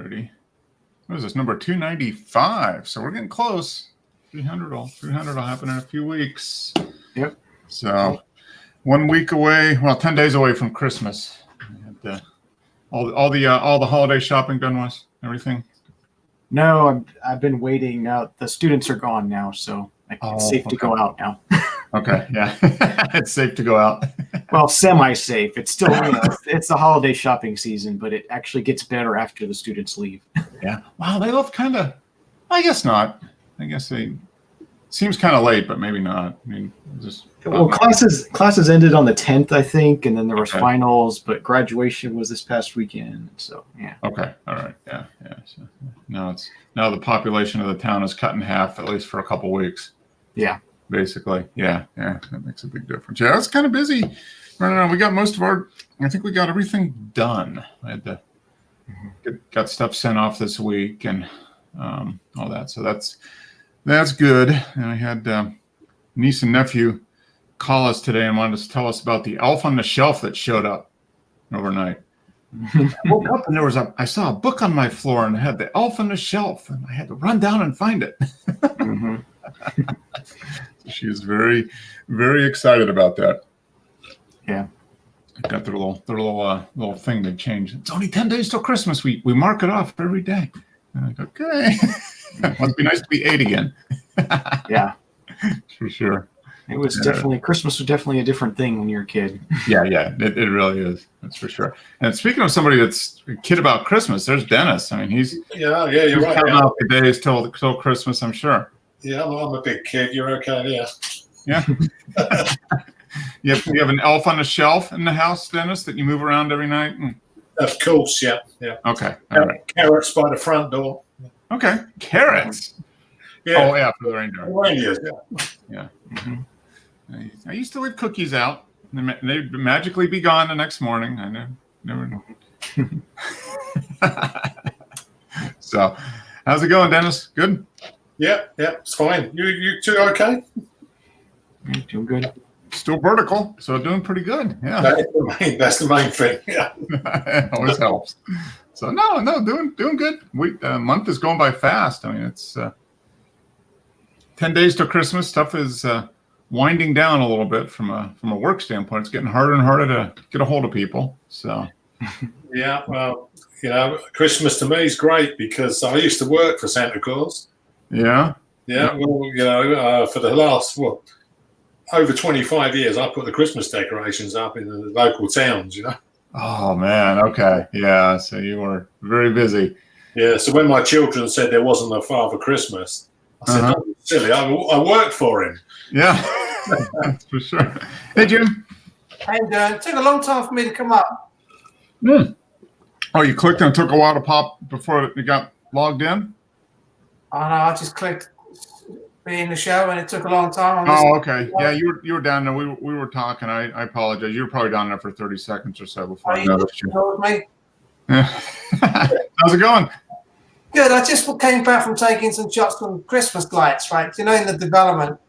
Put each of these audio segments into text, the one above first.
Alrighty. What is this? Number 295. So we're getting close. 300 will happen in a few weeks. Yep. So 1 week away. Well, 10 days away from Christmas. And, all the holiday shopping done, was everything? No, I've been waiting. The students are gone now, so it's safe to go out now. Okay, yeah, it's safe to go out. Well, semi-safe. It's still it's the holiday shopping season, but it actually gets better after the students leave. Yeah. Wow, they left kind of. I guess not. I guess they seems kind of late, but maybe not. I mean, just classes ended on the 10th, I think, and then there was finals, but graduation was this past weekend. So yeah. Okay. All right. Yeah. So now the population of the town is cut in half, at least for a couple weeks. Yeah. Basically, yeah, that makes a big difference. Yeah, it's kind of busy running around. We got I think we got everything done. I had to got stuff sent off this week and all that. So that's good. And I had niece and nephew call us today and wanted to tell us about the Elf on the Shelf that showed up overnight. I woke up and I saw a book on my floor and it had the Elf on the Shelf, and I had to run down and find it. She was very, very excited about that. Yeah. I got their little thing they changed. It's only 10 days till Christmas. We mark it off every day. And I go, okay. Must be nice to be 8 again. Yeah. For sure. It was Christmas was definitely a different thing when you were a kid. Yeah. It really is. That's for sure. And speaking of somebody that's a kid about Christmas, there's Dennis. I mean, he's you're right. Counting out the days till Christmas, I'm sure. Yeah, I'm a big kid. You're okay, yeah. Yeah. You have an elf on a shelf in the house, Dennis, that you move around every night? Of course, yeah. Okay. All right. Carrots by the front door. Okay. Carrots. Yeah. Oh, yeah, for the reindeer. Reindeers, yeah. Mm-hmm. I used to leave cookies out. They'd magically be gone the next morning. I never know. So, how's it going, Dennis? Good? Yeah, it's fine. You two okay? Doing good. Still vertical, so doing pretty good. Yeah, that's the main thing. Yeah, it always helps. So doing good. Month is going by fast. I mean, it's 10 days till Christmas. Stuff is winding down a little bit from a work standpoint. It's getting harder and harder to get a hold of people. So yeah, well, Christmas to me is great because I used to work for Santa Claus. Yeah. Well, for the last over 25 years, I put the Christmas decorations up in the local towns. Oh man, okay, yeah. So you were very busy. Yeah. So when my children said there wasn't a Father Christmas, I said, "No, silly. I worked for him." Yeah, that's for sure. Hey, Jim. How you doing? It took a long time for me to come up. Oh, you clicked and it took a while to pop before you got logged in? Oh, no, I just clicked be in the show and it took a long time. Oh, okay. Yeah, you were down there. We were talking. I apologize. You were probably down there for 30 seconds or so before I noticed you. Me? How's it going? Good. I just came back from taking some shots from Christmas lights, right? In the development.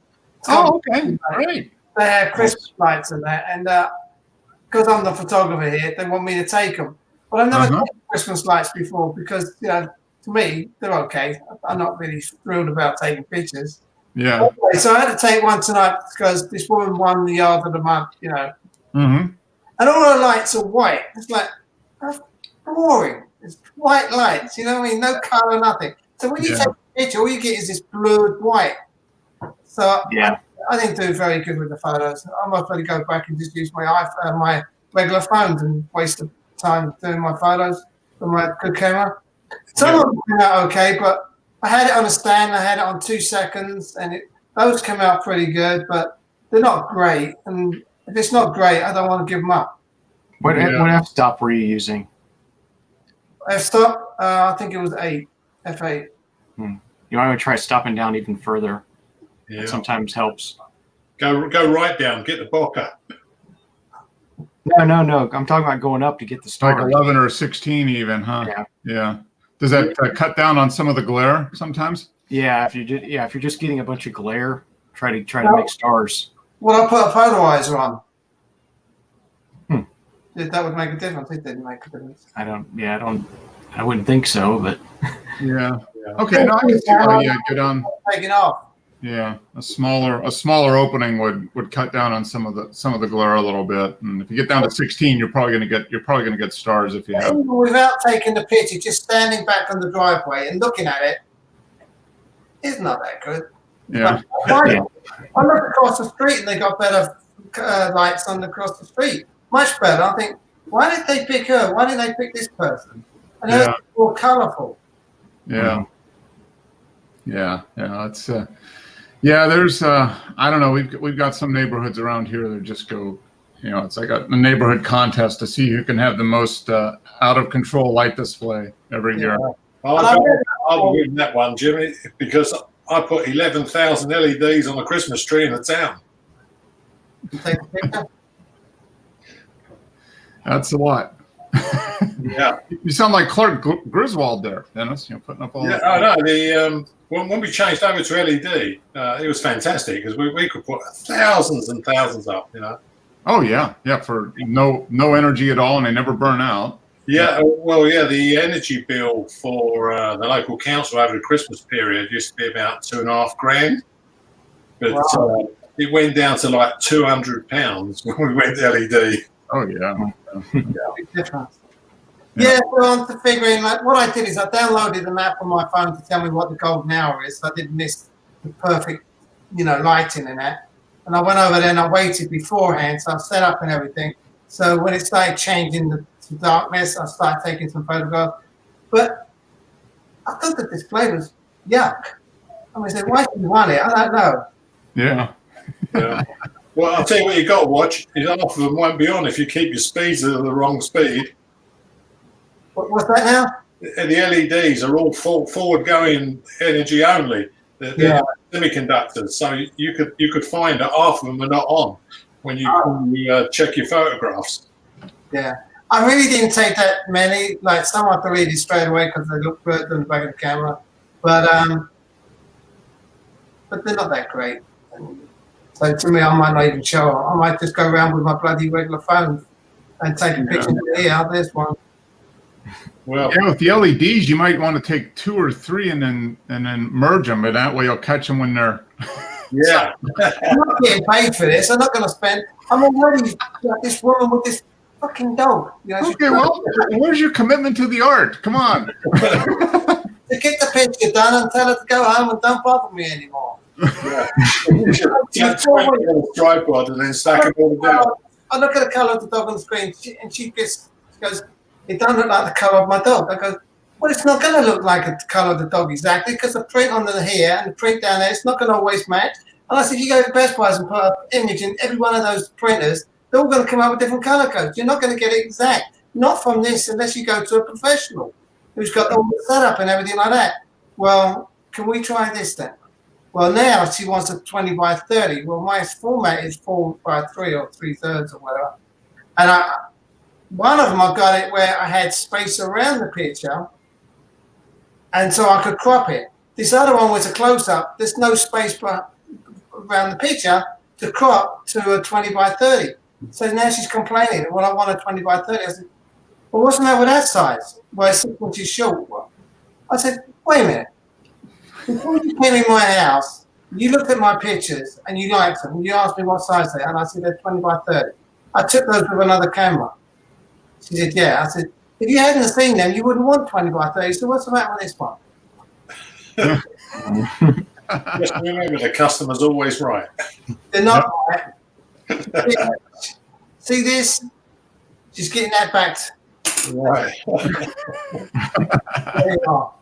Oh, okay. Great. They have Christmas lights in there. And because I'm the photographer here, they want me to take them. But I've never taken Christmas lights before because, to me, they're okay. I'm not really thrilled about taking pictures. Yeah. Anyway, so I had to take one tonight because this woman won the Yard of the Month, And all her lights are white. It's like, that's boring. It's white lights, no color, nothing. So when you take a picture, all you get is this blurred white. So I didn't do very good with the photos. I might probably go back and just use my iPhone, my regular phone, and waste the time doing my photos with my good camera. Some of them came out okay, but I had it on a stand. I had it on 2 seconds, and those came out pretty good, but they're not great. And if it's not great, I don't want to give them up. What f-stop were you using? F-stop, I think it was 8, f8. You want to try stopping down even further. Yeah. It sometimes helps. Go right down. Get the bokeh. No. I'm talking about going up to get the stars. Like 11 or 16 even, huh? Yeah. Does that cut down on some of the glare sometimes? Yeah, if you're just getting a bunch of glare, try to make stars. Well, I put a polarizer on. That would make a difference. It didn't make a difference. I don't I wouldn't think so, but Yeah. Okay. No, I can see why. Yeah, go down. Taking off. Yeah, a smaller opening would cut down on some of the glare a little bit. And if you get down to 16, you're probably gonna get stars if you have. Even without taking the picture, just standing back on the driveway and looking at it, it's not that good. Yeah. I look across the street and they got better lights on across the street, much better. I think, why did they pick her? Why didn't they pick this person? And Yeah. it's more colourful. Yeah. Yeah. Yeah. It's yeah. There's I don't know. We've got some neighborhoods around here that just go. It's like a neighborhood contest to see who can have the most out of control light display every year. I'll win that one, Jimmy, because I put 11,000 LEDs on a Christmas tree in the town. Take a picture. That's a lot. Yeah. You sound like Clark Griswold there, Dennis. Putting up all. Yeah, I know. When we changed over to LED, it was fantastic because we could put thousands and thousands up. Oh yeah, yeah. For no energy at all, and they never burn out. Yeah, well, yeah. The energy bill for the local council over the Christmas period used to be about $2,500, but Wow. it went down to like £200 when we went to LED. Oh yeah. Big difference. Yeah, so I'm figuring, like, what I did is I downloaded an app on my phone to tell me what the golden hour is, so I didn't miss the perfect, lighting in that. And I went over there and I waited beforehand, so I set up and everything. So when it started changing to darkness, I started taking some photographs. But I thought the display was yuck. I said, why do you want it? I don't know. Yeah. Yeah. Well, I'll tell you what you got to watch. Half of them won't be on if you keep your speeds at the wrong speed. What's that now? The LEDs are all forward-going energy only. They're semiconductors, so you could find that half of them are not on when you check your photographs. Yeah, I really didn't take that many. Like, some I deleted straight away because they look good on the back of the camera, but they're not that great. So to me, I might not even show. I might just go around with my bloody regular phone and take a picture. Yeah, there's one. Well, yeah, with the LEDs, you might want to take 2 or 3 and then merge them, and that way you'll catch them when they're. Yeah. I'm not getting paid for this. I'm not going to spend. I'm already like this woman with this fucking dog. Okay, well, where's your commitment to the art? Come on. To get the picture done and tell her to go home and don't bother me anymore. Yeah. You should take 20 on a tripod and then stack them all down. I look at the colour of the dog on the screen, and she goes, "It doesn't look like the colour of my dog." I go, "Well, it's not going to look like the colour of the dog exactly, because the print on the here and the print down there, it's not going to always match." And I said, "You go to Best Buy and put an image in every one of those printers, they're all going to come out with different colour codes. You're not going to get it exact, not from this, unless you go to a professional who's got all the setup and everything like that." Well, can we try this then? Well, now she wants a 20 by 30. Well, my format is 4 by 3 or 3/3 or whatever. And one of them, I got it where I had space around the picture, and so I could crop it. This other one was a close-up. There's no space around the picture to crop to a 20 by 30. So now she's complaining, "Well, I want a 20 by 30. I said, "Well, what's the matter with that size?" "Well, it's 6 inches short." I said, "Wait a minute. Before you came in my house, you looked at my pictures and you liked them. You asked me what size they are, and I said they're 20 by 30. I took those with another camera." She said, "Yeah." I said, "If you hadn't seen them, you wouldn't want 20 by 30. So what's the matter with this one?" Just remember, the customer's always right. They're not right. See this? She's getting that back. Right. There you are.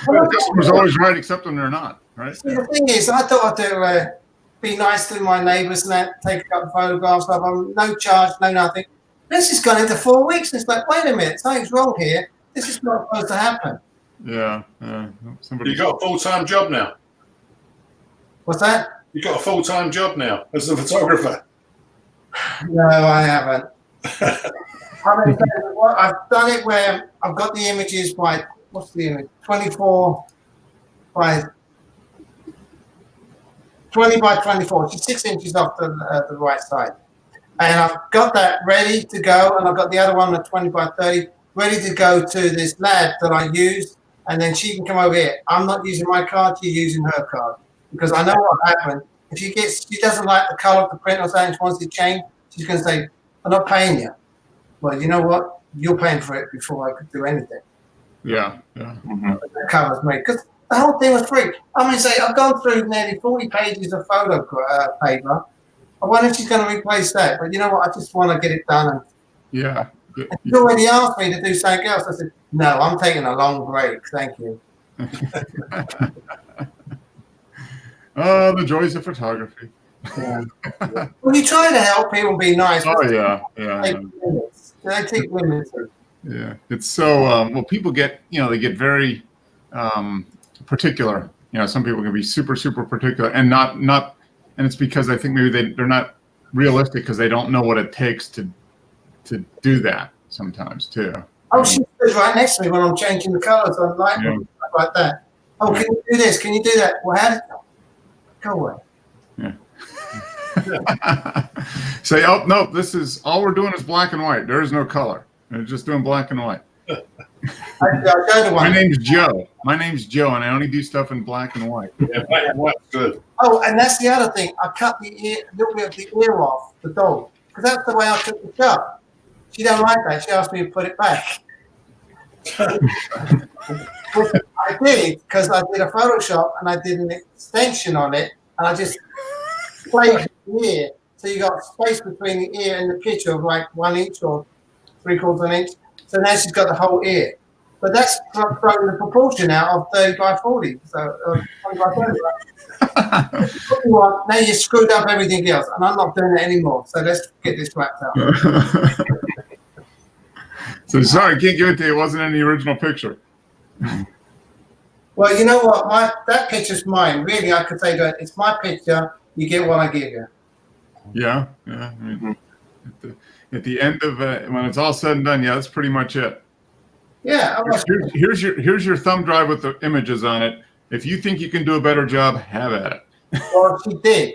Well, the customer's always right, except when they're not, right? See, the thing is, I thought I'd be nice to my neighbours and that, take a couple of photographs of them, no charge, no nothing. This has gone into 4 weeks, and it's like, wait a minute, something's wrong here. This is not supposed to happen. Yeah. You got a full-time job now. What's that? You got a full-time job now as a photographer. No, I haven't. I've done it where I've got the images by, what's the image? 24 by 20 by 24. She's 6 inches off the right side. And I've got that ready to go, and I've got the other one at 20 by 30. ready to go to this lab that I use, and then she can come over here. I'm not using my card, she's using her card. Because I know what happened. If she doesn't like the color of the print or something, she wants to change, she's going to say, I'm not paying you. Well, you know what? You're paying for it before I could do anything. Yeah. That covers me. Because the whole thing was free. I mean, say, I've gone through nearly 40 pages of photo paper. I wonder if she's going to replace that. But you know what? I just want to get it done. Yeah. And she already asked me to do something else. I said, no, I'm taking a long break. Thank you. Oh, the joys of photography. Yeah. Well, you try to help people be nice. Oh, yeah. They take limits. Yeah. It's so, well, people get, they get very particular. Some people can be super, super particular and and it's because I think maybe they're not realistic because they don't know what it takes to do that sometimes too. Oh, she sits right next to me when I'm changing the colors on Lightroom, stuff like that. Oh, can you do this? Can you do that? Well, how did go away? Yeah. Say, oh no, this is all we're doing is black and white. There is no color. We're just doing black and white. My name's Joe, and I only do stuff in black and white. Yeah, black and white's good. Oh, and that's the other thing. I cut the little bit of the ear off the dog because that's the way I took the shot. She don't like that. She asked me to put it back. I did because I did a Photoshop and I did an extension on it, and I just played the ear. So you got space between the ear and the picture of like 1 inch or 3/4 inch. So now she's got the whole ear. But that's throwing the proportion out of 30 by 40. So 20 by 30. Now you screwed up everything else, and I'm not doing it anymore. So let's get this wrapped up. So sorry, I can't give it to you. It wasn't in the original picture. Well, you know what? That picture's mine. Really, I could say that it's my picture. You get what I give you. Yeah. I mean, at the end of when it's all said and done, that's pretty much it. Yeah. Here's your thumb drive with the images on it. If you think you can do a better job, have at it. Well, she did.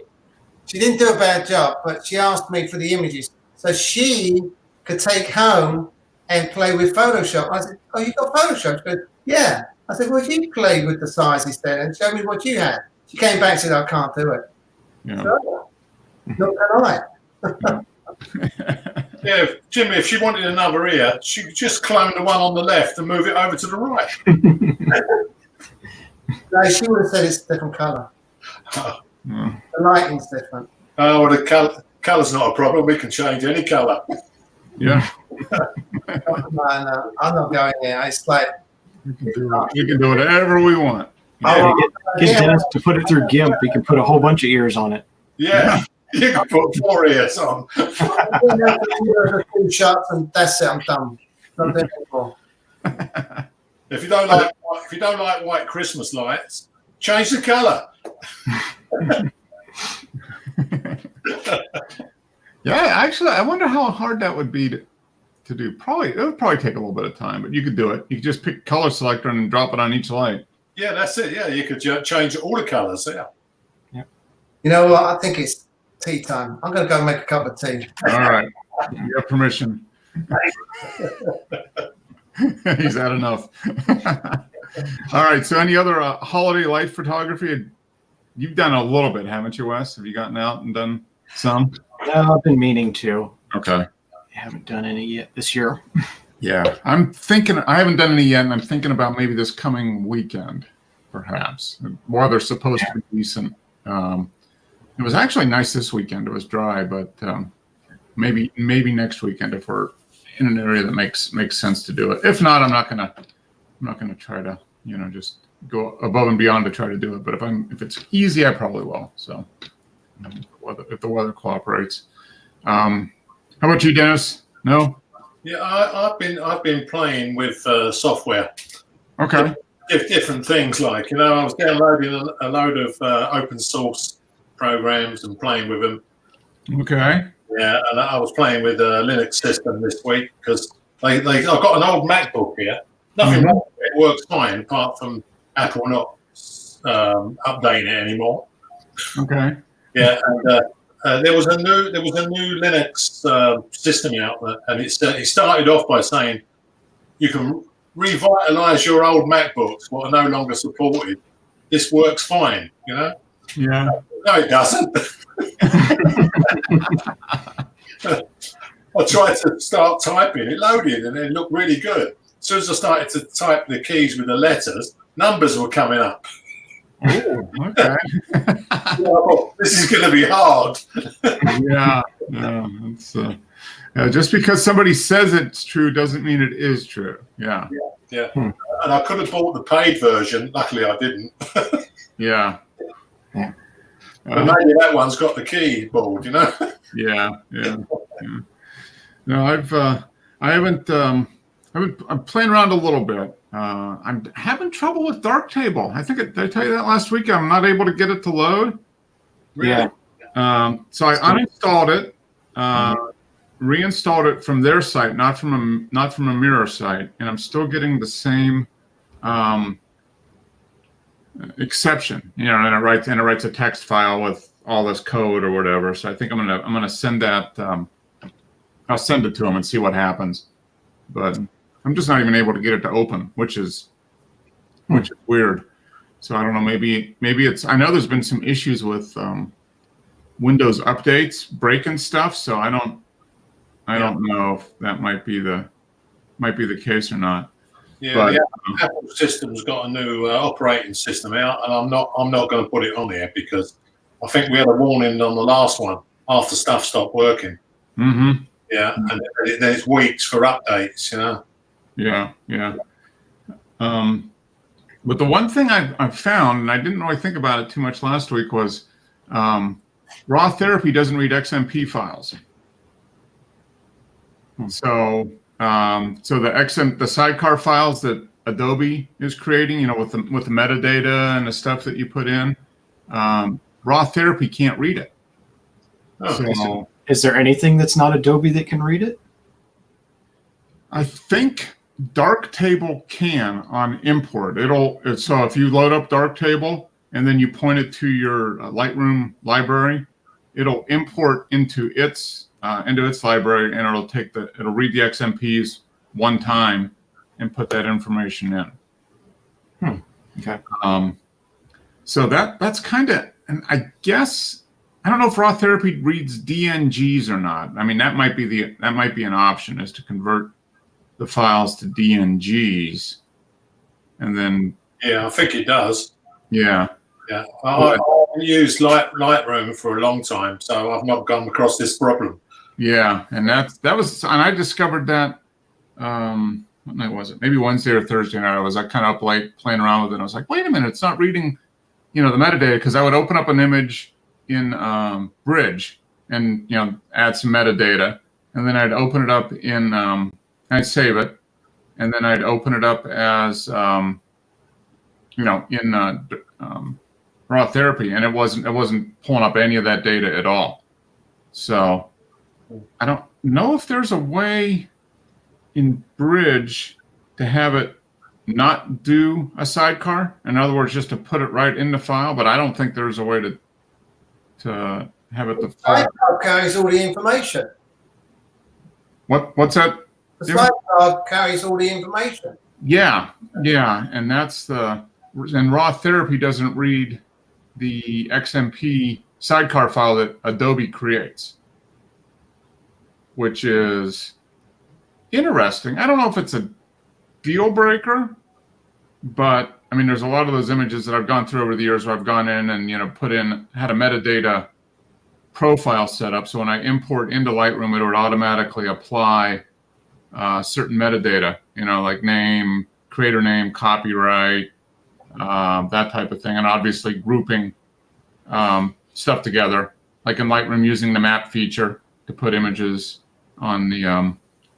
She didn't do a bad job, but she asked me for the images so she could take home and play with Photoshop. I said, "Oh, you got Photoshop?" She goes, "Yeah." I said, "Well, you play with the sizes then and show me what you had." She came back and said, "I can't do it." Yeah. So, not can I. Yeah, Jimmy, if she wanted another ear, she could just clone the one on the left and move it over to the right. No, she would have said it's a different colour. The lighting's different. Oh, well, the colour's not a problem. We can change any colour. Yeah. No, I'm not going there. It's like We can do whatever we want. Get Dennis to put it through GIMP. He can put a whole bunch of ears on it. Yeah, you can put 4 ears on. 2 shots and that's it. I'm done. Not doing it anymore. If you don't like white Christmas lights, change the colour. Yeah, actually, I wonder how hard that would be to do. It would probably take a little bit of time, but you could do it. You could just pick color selector and drop it on each light. Yeah, that's it. Yeah, you could change all the colours. Yeah. You know what? I think it's tea time. I'm going to go make a cup of tea. All right, you have permission. He's had enough. All right. So, any other holiday light photography? You've done a little bit, haven't you, Wes? Have you gotten out and done some? No, I've been meaning to. Okay. I haven't done any yet this year. Yeah, I'm thinking. I haven't done any yet, and I'm thinking about maybe this coming weekend, perhaps. Weather's supposed to be decent. It was actually nice this weekend. It was dry, but maybe next weekend if we're in an area that makes sense to do it. If not, I'm not gonna try to just go above and beyond to try to do it. But if it's easy, I probably will. So if the weather cooperates. How about you, Dennis? No. Yeah, I've been playing with software. Okay. Different things like I was downloading a load of open source programs and playing with them. Okay. Yeah, and I was playing with a Linux system this week because I've got an old MacBook here. Nothing wrong with it. It works fine apart from Apple not updating it anymore. Okay. Yeah, and there was a new Linux system out there, and it started off by saying you can revitalize your old MacBooks, what are no longer supported. This works fine, you know? Yeah. No, it doesn't. I tried to start typing, it loaded and it looked really good. As soon as I started to type the keys with the letters, numbers were coming up. Oh, okay. Oh, this is going to be hard. Yeah. No, it's just because somebody says it's true doesn't mean it is true. Yeah. Yeah. And I could have bought the paid version. Luckily, I didn't. Yeah. But maybe that one's got the keyboard, you know? Yeah. No, I'm playing around a little bit. I'm having trouble with Darktable. I think did I tell you that last week? I'm not able to get it to load. Yeah. So I uninstalled it, reinstalled it from their site, not from a mirror site, and I'm still getting the same exception. You know, and it writes a text file with all this code or whatever. So I think I'm gonna send that. I'll send it to them and see what happens. But I'm just not even able to get it to open, which is weird. So I don't know. Maybe it's. I know there's been some issues with Windows updates breaking stuff. So I don't know if that might be the case or not. Yeah, But, the Apple system's got a new operating system out, and I'm not going to put it on there because I think we had a warning on the last one after stuff stopped working. Mm-hmm. Yeah, and then it's weeks for updates, you know. Yeah. But the one thing I've found, and I didn't really think about it too much last week, was Raw Therapy doesn't read XMP files. So the sidecar files that Adobe is creating, you know, with the metadata and the stuff that you put in, Raw Therapy can't read it. So Is there anything that's not Adobe that can read it? I think Darktable can on import. So if you load up Darktable and then you point it to your Lightroom library, it'll import into its library, and it'll read the XMPs one time and put that information in. Okay. So that's kind of, and I guess I don't know if Raw Therapy reads DNGs or not. I mean, that might be an option, is to convert the files to DNGs, and then I think it does. Yeah. I've used Lightroom for a long time, so I've not come across this problem. Yeah, and I discovered that. What night was it? Maybe Wednesday or Thursday night. I was kind of up late playing around with it. And I was like, wait a minute, it's not reading, the metadata, because I would open up an image in Bridge and add some metadata, and then I'd open it up in I'd save it, and then I'd open it up as in Raw Therapy, and it wasn't pulling up any of that data at all. So I don't know if there's a way in Bridge to have it not do a sidecar. In other words, just to put it right in the file, but I don't think there's a way to have it. The sidecar carries all the information. What's that? The sidecar carries all the information. Yeah, and and Raw Therapy doesn't read the XMP sidecar file that Adobe creates, which is interesting. I don't know if it's a deal breaker, but I mean, there's a lot of those images that I've gone through over the years where I've gone in and had a metadata profile set up. So when I import into Lightroom, it would automatically apply certain metadata, like name, creator name, copyright, that type of thing, and obviously grouping stuff together, like in Lightroom using the map feature to put images on the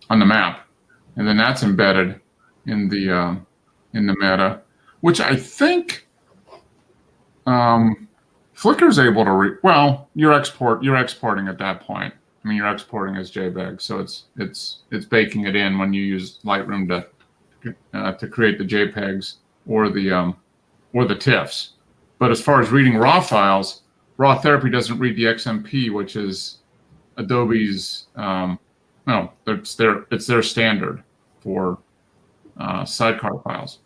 map, and then that's embedded in the meta, which I think Flickr's able to read. Well, you're exporting at that point. I mean, you're exporting as JPEG, so it's baking it in when you use Lightroom to create the JPEGs or the TIFFs. But as far as reading raw files, Raw Therapy doesn't read the XMP, which is Adobe's. It's their standard for sidecar files.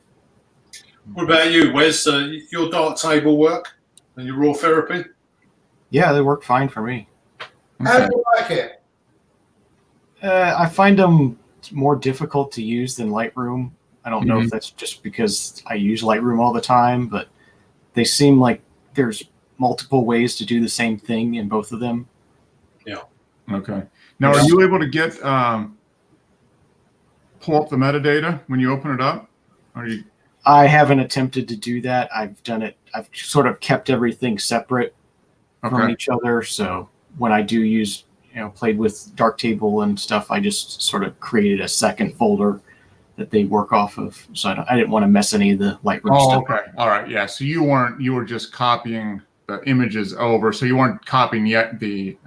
What about you, Wes? Your dark table work and your raw therapy? Yeah, they work fine for me. How Okay. do you like it? I find them more difficult to use than Lightroom. I don't know if that's just because I use Lightroom all the time, but they seem like there's multiple ways to do the same thing in both of them. Okay. Now, are you able to get pull up the metadata when you open it up? Are you? I haven't attempted to do that. I've done it. I've sort of kept everything separate from Okay. each other. So when I do use, played with Darktable and stuff, I just sort of created a second folder that they work off of. So I didn't want to mess any of the Lightroom Oh, stuff. okay. All right. Yeah. So you were just copying the images over. So you weren't copying yet the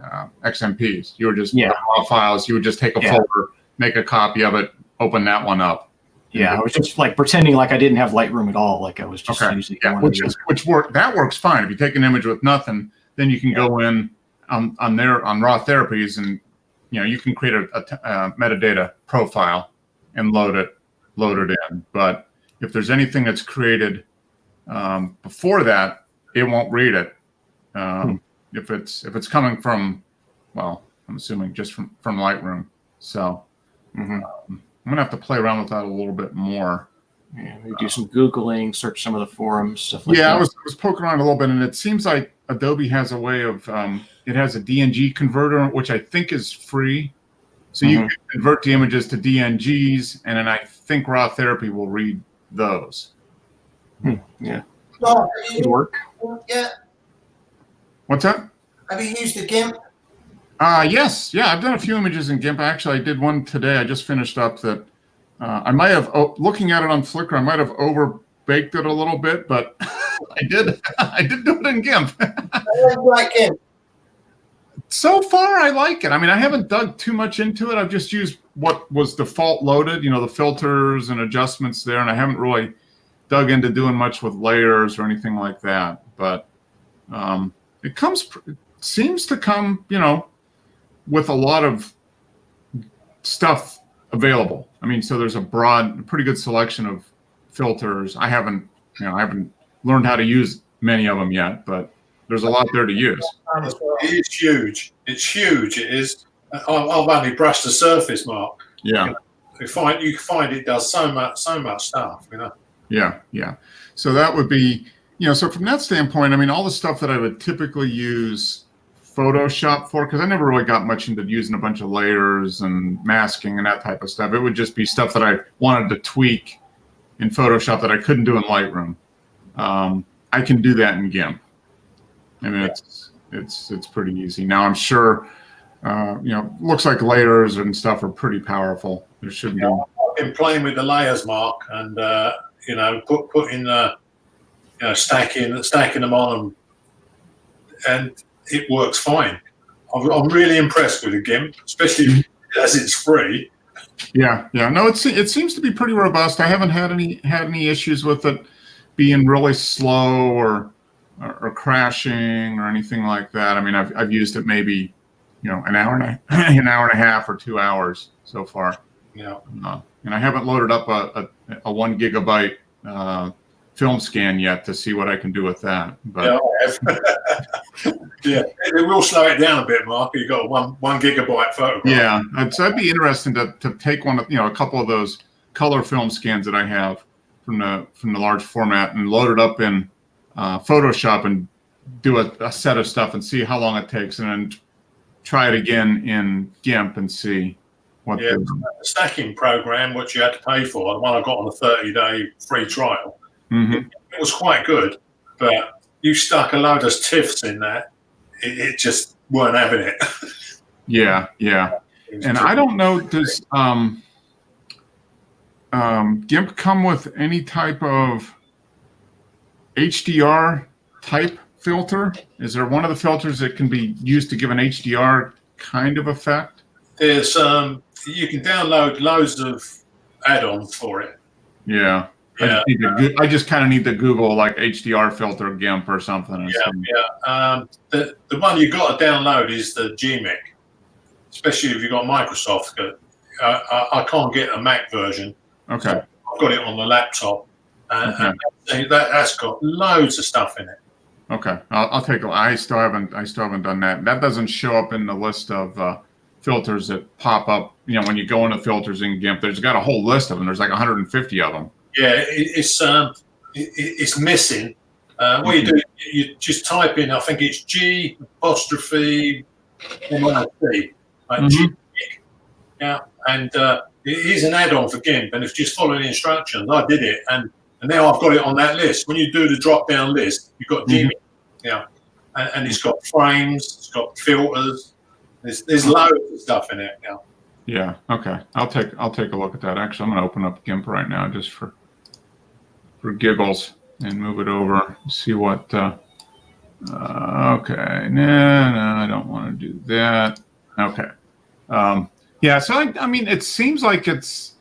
XMPs. You were just the raw files. You would just take a folder, make a copy of it, open that one up. Yeah, I was just like pretending like I didn't have Lightroom at all. Like I was just using one of the that works fine. If you take an image with nothing, then you can go in on raw therapies, and you can create a metadata profile and load it in. But if there's anything that's created before that, it won't read it. If it's coming from, well, I'm assuming just from Lightroom. So I'm gonna have to play around with that a little bit more. Yeah, we do some Googling, search some of the forums, stuff like that. Yeah, I was poking around a little bit, and it seems like Adobe has a way of it has a DNG converter, which I think is free. So you can convert the images to DNGs, and then I think Raw Therapy will read those. Yeah, Mark, could work. Yeah. What's that? Have you used the GIMP? Yes. Yeah, I've done a few images in GIMP. Actually, I did one today. I just finished up that. I might have, looking at it on Flickr, I might have over-baked it a little bit, but I did do it in GIMP. I don't like GIMP. So far, I like it. I mean, I haven't dug too much into it. I've just used what was default loaded, the filters and adjustments there, and I haven't really dug into doing much with layers or anything like that. But it seems to come, with a lot of stuff available. I mean, so there's a pretty good selection of filters. I haven't learned how to use many of them yet, but there's a lot there to use. It is huge. It's huge. It is. I've only brushed the surface, Mark. Yeah. You find it does so much stuff. Yeah. So that would be, so from that standpoint, I mean, all the stuff that I would typically use Photoshop for, because I never really got much into using a bunch of layers and masking and that type of stuff. It would just be stuff that I wanted to tweak in Photoshop that I couldn't do in Lightroom. I can do that in GIMP. I mean, it's pretty easy. Now I'm sure, looks like layers and stuff are pretty powerful. There should be. I've been playing with the layers, Mark, and putting stacking them on them, and it works fine. I'm really impressed with the GIMP, especially as it's free. Yeah. No, it seems to be pretty robust. I haven't had any issues with it being really slow or crashing or anything like that. I mean, I've used it maybe, an hour and a half or 2 hours so far. Yeah. And I haven't loaded up a 1 gigabyte film scan yet to see what I can do with that. But yeah, I have. Yeah, it will slow it down a bit, Mark. You've got a 1 gigabyte photograph. Yeah, so it'd be interesting to take one of a couple of those color film scans that I have from the large format and load it up in Photoshop and do a set of stuff and see how long it takes, and then try it again in GIMP and see what. Yeah, the stacking program, which you had to pay for, the one I got on a 30-day free trial, it was quite good, but you stuck a load of TIFFs in that, it just weren't having it. Yeah. And I don't know, does GIMP come with any type of HDR type filter? Is there one of the filters that can be used to give an HDR kind of effect? There's you can download loads of add-ons for it. Yeah. I just kind of need to Google like HDR filter GIMP or something. The one you got to download is the GMIC, especially if you've got Microsoft. I can't get a Mac version. Okay. So I've got it on the laptop, Okay. and that's got loads of stuff in it. Okay, I'll take a. I still haven't done that. That doesn't show up in the list of filters that pop up. You know, when you go into filters in GIMP, there's got a whole list of them. There's like 150 of them. Yeah, it's missing. What you do, you just type in. I think it's G apostrophe MIT, like G. Yeah, and it is an add-on for GIMP, and if you just follow the instructions, I did it, and now I've got it on that list. When you do the drop-down list, you've got GIMP, and it's got frames, it's got filters. There's loads of stuff in it now. Yeah. Okay. I'll take a look at that. Actually, I'm going to open up GIMP right now just for giggles and move it over and see what. Okay. No, I don't want to do that. Okay. Yeah. So I mean, it seems like it's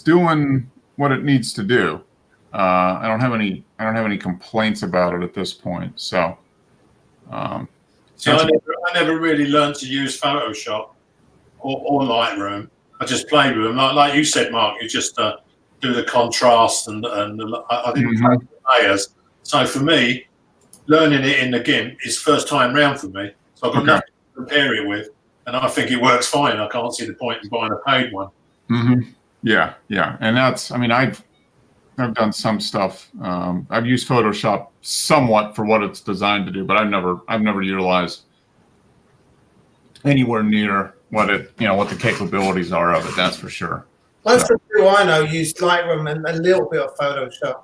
doing what it needs to do. I don't have any complaints about it at this point. So. See, I never really learned to use Photoshop or Lightroom. I just played with them, like you said, Mark. You just do the contrast and I didn't play with the layers. So for me, learning it in the GIMP is first time round for me. So I've got nothing to compare it with, and I think it works fine. I can't see the point in buying a paid one. Yeah, and that's. I mean, I've done some stuff. I've used Photoshop somewhat for what it's designed to do, but I've never utilized anywhere near what the capabilities are of it. That's for sure. Most of the people I know use Lightroom and a little bit of Photoshop.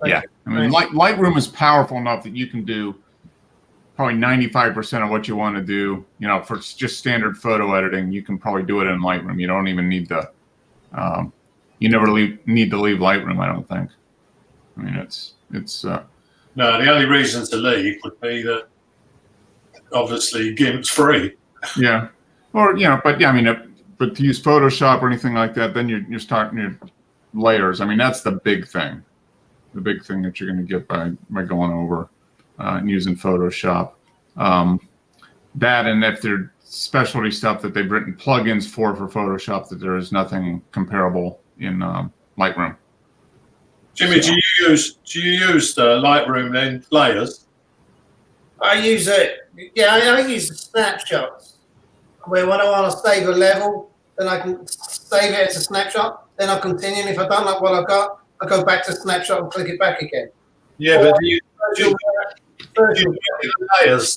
Yeah, I mean, Lightroom is powerful enough that you can do probably 95% of what you want to do. You know, for just standard photo editing, you can probably do it in Lightroom. You don't even need to. You never need to leave Lightroom, I don't think. I mean, it's. No, the only reason to leave would be that obviously GIMP's free. Yeah, or but yeah, I mean, but to use Photoshop or anything like that, then you're starting your layers. I mean, that's the big thing. The big thing that you're going to get by going over and using Photoshop. That, and if they're specialty stuff that they've written plugins for Photoshop, that there is nothing comparable in Lightroom. Jimmy, do you use the Lightroom then layers? I use it. Yeah, I use the snapshots. Where when I want to save a level, then I can save it as a snapshot. Then I continue. And if I don't like what I've got, I go back to snapshot and click it back again. Yeah, but do you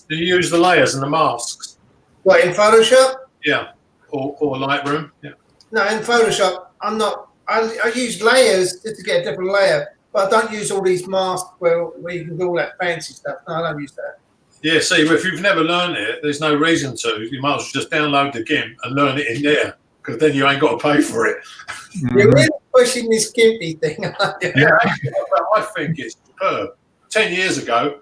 use the layers and the masks? What, in Photoshop? Yeah, or Lightroom. Yeah. No, in Photoshop, I'm not. I use layers just to get a different layer, but I don't use all these masks where you can do all that fancy stuff. No, I don't use that. Yeah, see, if you've never learned it, there's no reason to. You might as well just download the GIMP and learn it in there, because then you ain't got to pay for it. You're really pushing this Gimpy thing. Yeah, I think it's superb. 10 years ago,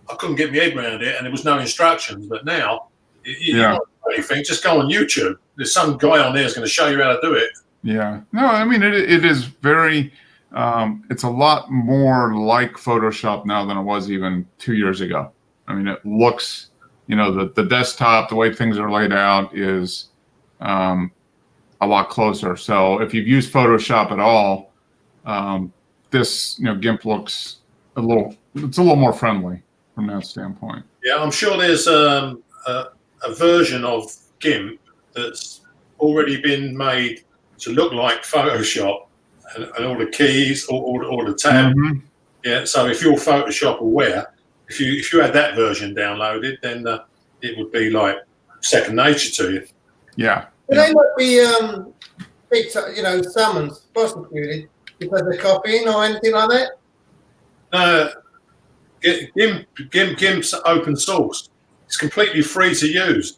I couldn't get my head around it, and there was no instructions. But now, you don't do anything. Just go on YouTube. There's some guy on there who's going to show you how to do it. Yeah. No, I mean, it is very. It's a lot more like Photoshop now than it was even 2 years ago. I mean, it looks, the desktop, the way things are laid out is a lot closer. So if you've used Photoshop at all, this, GIMP looks it's a little more friendly from that standpoint. Yeah, I'm sure there's a version of GIMP that's already been made to look like Photoshop and all the keys, all the tabs. Yeah, so if you're Photoshop aware, if you had that version downloaded, then it would be like second nature to you. Yeah. But they might be summons prosecuted because they're copying or anything like that. GIMP's open source. It's completely free to use.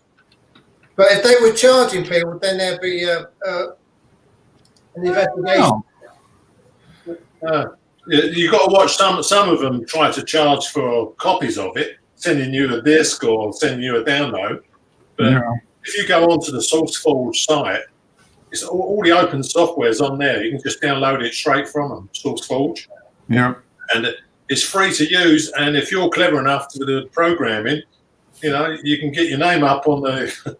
But if they were charging people, then there'd be an investigation. You've got to watch some of them try to charge for copies of it, sending you a disc or sending you a download. But if you go onto the SourceForge site, it's all the open software's on there. You can just download it straight from them, SourceForge. Yeah. And it's free to use. And if you're clever enough to do programming, you can get your name up on the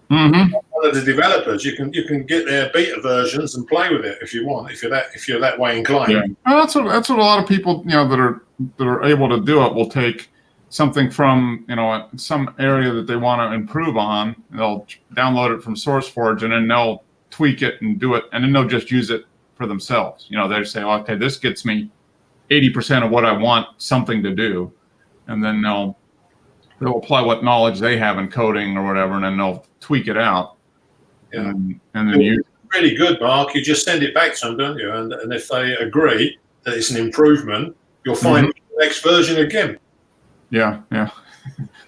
Mm-hmm. One of the developers, you can get their beta versions and play with it if you want, if you're that way inclined. Yeah, well, that's what a lot of people, that are able to do it will take something from some area that they want to improve on. They'll download it from SourceForge and then they'll tweak it and do it, and then they'll just use it for themselves. They say, okay, this gets me 80% of what I want something to do, and then they'll apply what knowledge they have in coding or whatever, and then they'll tweak it out. Yeah. And then you really good, Mark. You just send it back to them, don't you? And if they agree that it's an improvement, you'll find the next version again. Yeah.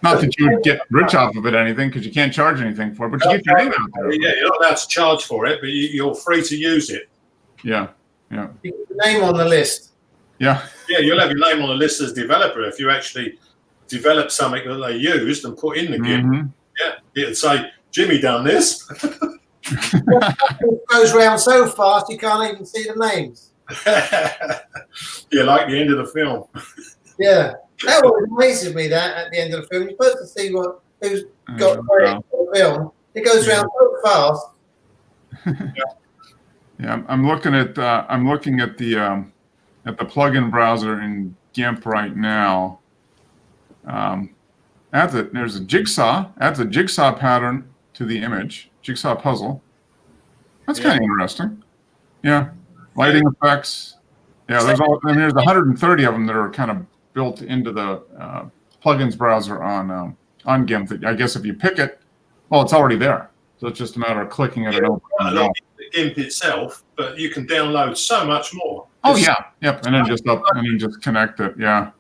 Not that you would get rich off of it, anything, because you can't charge anything for it, but you get your name out there. Yeah, you're not allowed to charge for it, but you're free to use it. Yeah. You get your name on the list. Yeah. Yeah, you'll have your name on the list as developer if you actually develop something that they used and put in the GIMP. Mm-hmm. Yeah, it'd say, Jimmy done this. It goes round so fast you can't even see the names. Yeah, like the end of the film. Yeah, that was amazing me. That at the end of the film, you're supposed to see who's got credit for the film. It goes round so fast. Yeah, I'm looking at the plugin browser in GIMP right now. There's a jigsaw. Adds a jigsaw pattern to the image. Jigsaw puzzle. That's kind of interesting. Yeah, lighting effects. Yeah, there's 130 of them that are kind of built into the plugins browser on GIMP. I guess if you pick it, well, it's already there. So it's just a matter of clicking it and opening it up. The GIMP itself, but you can download so much more. Oh yeah, yep, and then just connect it. Yeah.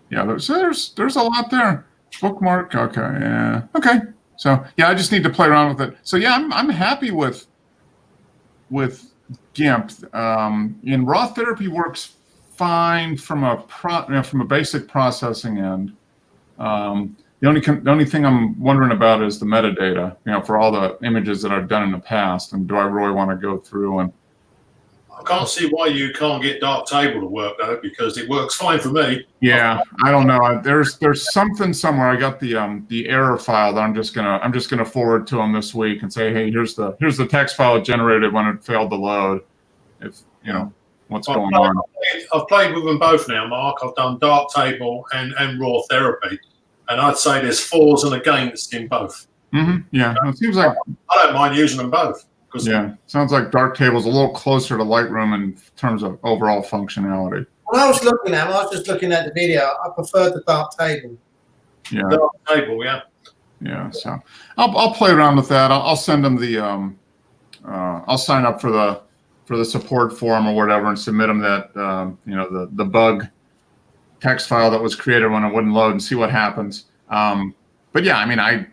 There's a lot there. Bookmark. Okay. Yeah. Okay. So yeah, I just need to play around with it. So yeah, I'm happy with GIMP. In raw therapy works fine from a basic processing end. The only thing I'm wondering about is the metadata, for all the images that I've done in the past, and do I really want to go through and? I can't see why you can't get Darktable to work though, because it works fine for me. Yeah, I don't know. There's something somewhere. I got the error file that I'm just gonna forward to them this week and say, hey, here's the text file it generated when it failed to load. If what's going on. I've played with them both now, Mark. I've done Darktable and raw therapy, and I'd say there's fors and against in both. Mm-hmm. Yeah, it seems like I don't mind using them both. Yeah, sounds like Darktable's a little closer to Lightroom in terms of overall functionality. When I was just looking at the video. I preferred the Darktable. Yeah. Darktable, yeah. Yeah, so I'll play around with that. I'll send them the I'll sign up for the support form or whatever and submit them that the bug text file that was created when it wouldn't load and see what happens. But yeah, I mean I've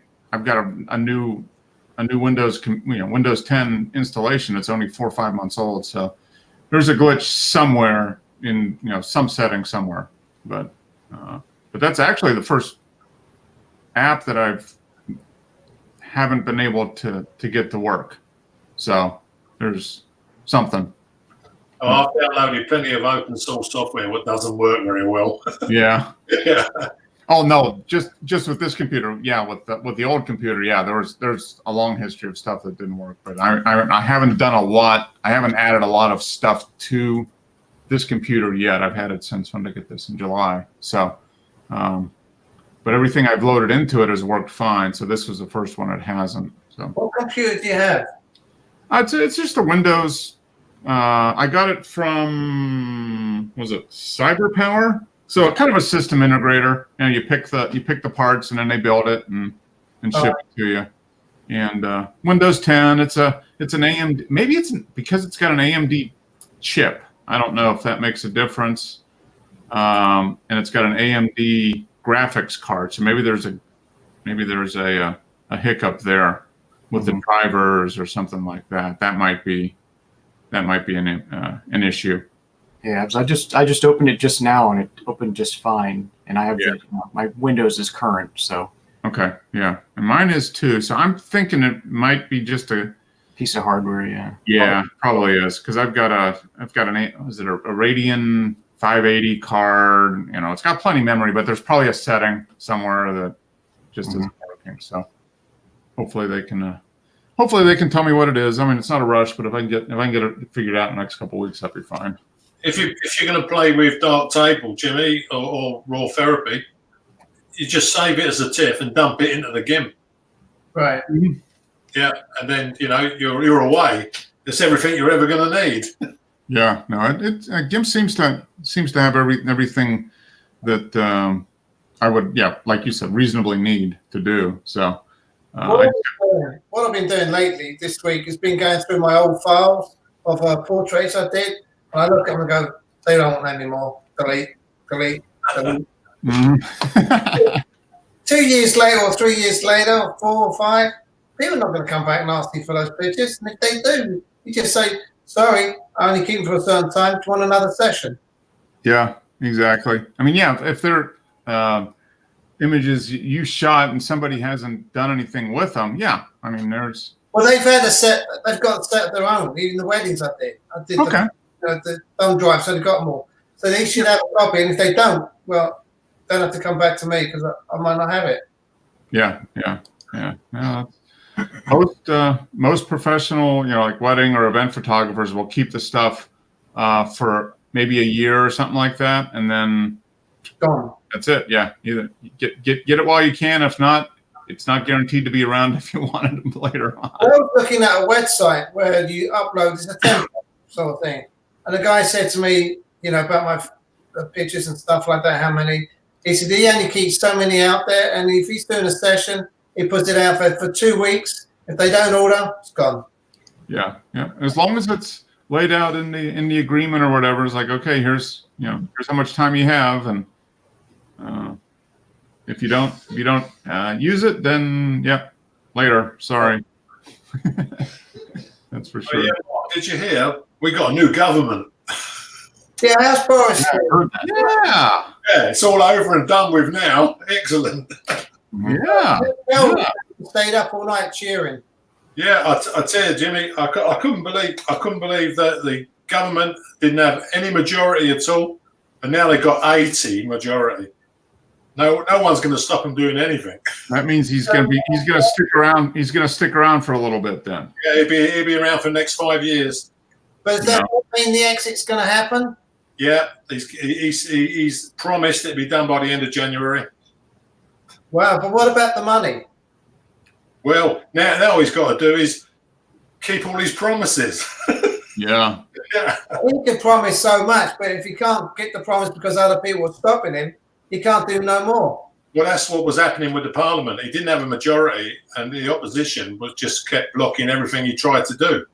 got a new Windows 10 installation. It's only 4 or 5 months old, so there's a glitch somewhere in some setting somewhere. But that's actually the first app that haven't been able to get to work. So there's something. Oh, I've downloaded plenty of open source software that doesn't work very well. Yeah. Yeah. Oh no, just with this computer, yeah. With the old computer, yeah. There's a long history of stuff that didn't work, but I haven't done a lot. I haven't added a lot of stuff to this computer yet. I've had it since when did I get this in July. So, but everything I've loaded into it has worked fine. So this was the first one that hasn't. So what computer do you have? It's just a Windows. I got it from CyberPower? So kind of a system integrator. You pick the parts and then they build it and ship it to you. And Windows 10, it's an AMD. Maybe it's because it's got an AMD chip. I don't know if that makes a difference. And it's got an AMD graphics card. So maybe there's a hiccup there with the drivers or something like that. That might be an issue. Yeah, because I just opened it just now and it opened just fine, and I have my Windows is current, so. Okay, yeah, and mine is too. So I'm thinking it might be just a piece of hardware. Yeah. Yeah, probably is, because I've got a Radeon 580 card. It's got plenty of memory, but there's probably a setting somewhere that just isn't working. So hopefully they can tell me what it is. I mean, it's not a rush, but if I can get it figured out in the next couple of weeks, that'd be fine. If you're going to play with Dark Table, Jimmy, or Raw Therapy, you just save it as a TIFF and dump it into the GIMP. Right. Yeah, and then you're away. It's everything you're ever going to need. Yeah, no, GIMP seems to have everything that I would, like you said, reasonably need to do. So what I've been doing lately this week has been going through my old files of portraits I did. And I look at them and go, they don't want any more. Delete. Mm-hmm. 2 years later or 3 years later, or 4 or 5, people are not going to come back and ask you for those pictures. And if they do, you just say, sorry, I only keep them for a certain time. Do you want another session? Yeah, exactly. I mean, if they're images you shot and somebody hasn't done anything with them, I mean, there's... Well, they've got a set of their own, even the weddings I did. Okay. The thumb drive, so they've got them all. So they should have a copy, and if they don't, well, they'll have to come back to me because I might not have it. Yeah. Most professional, like wedding or event photographers will keep the stuff for maybe a year or something like that, and then Gone. That's it. Yeah, either get it while you can. If not, it's not guaranteed to be around if you wanted them later on. I was looking at a website where you upload it's a template sort of thing, and the guy said to me, about my pictures and stuff like that, how many. He said he only keeps so many out there, and if he's doing a session, he puts it out for 2 weeks. If they don't order, it's gone. Yeah. As long as it's laid out in the agreement or whatever, it's like, okay, here's how much time you have, and if you don't use it, then later. Sorry. That's for sure. Yeah, did you hear? We got a new government. Yeah, how's Boris? Yeah, it's all over and done with now. Excellent. Yeah. Stayed up all night cheering. Yeah, I tell you, Jimmy, I couldn't believe that the government didn't have any majority at all, and now they got 80 majority. No one's going to stop him doing anything. That means he's going to stick around. He's going to stick around for a little bit then. Yeah, he'll be around for the next 5 years. But does that mean the exit's going to happen? Yeah, he's promised it'll be done by the end of January. Wow, but what about the money? Well, now all he's got to do is keep all his promises. Yeah. He can promise so much, but if he can't get the promise because other people are stopping him, he can't do no more. Well, that's what was happening with the parliament. He didn't have a majority, and the opposition just kept blocking everything he tried to do.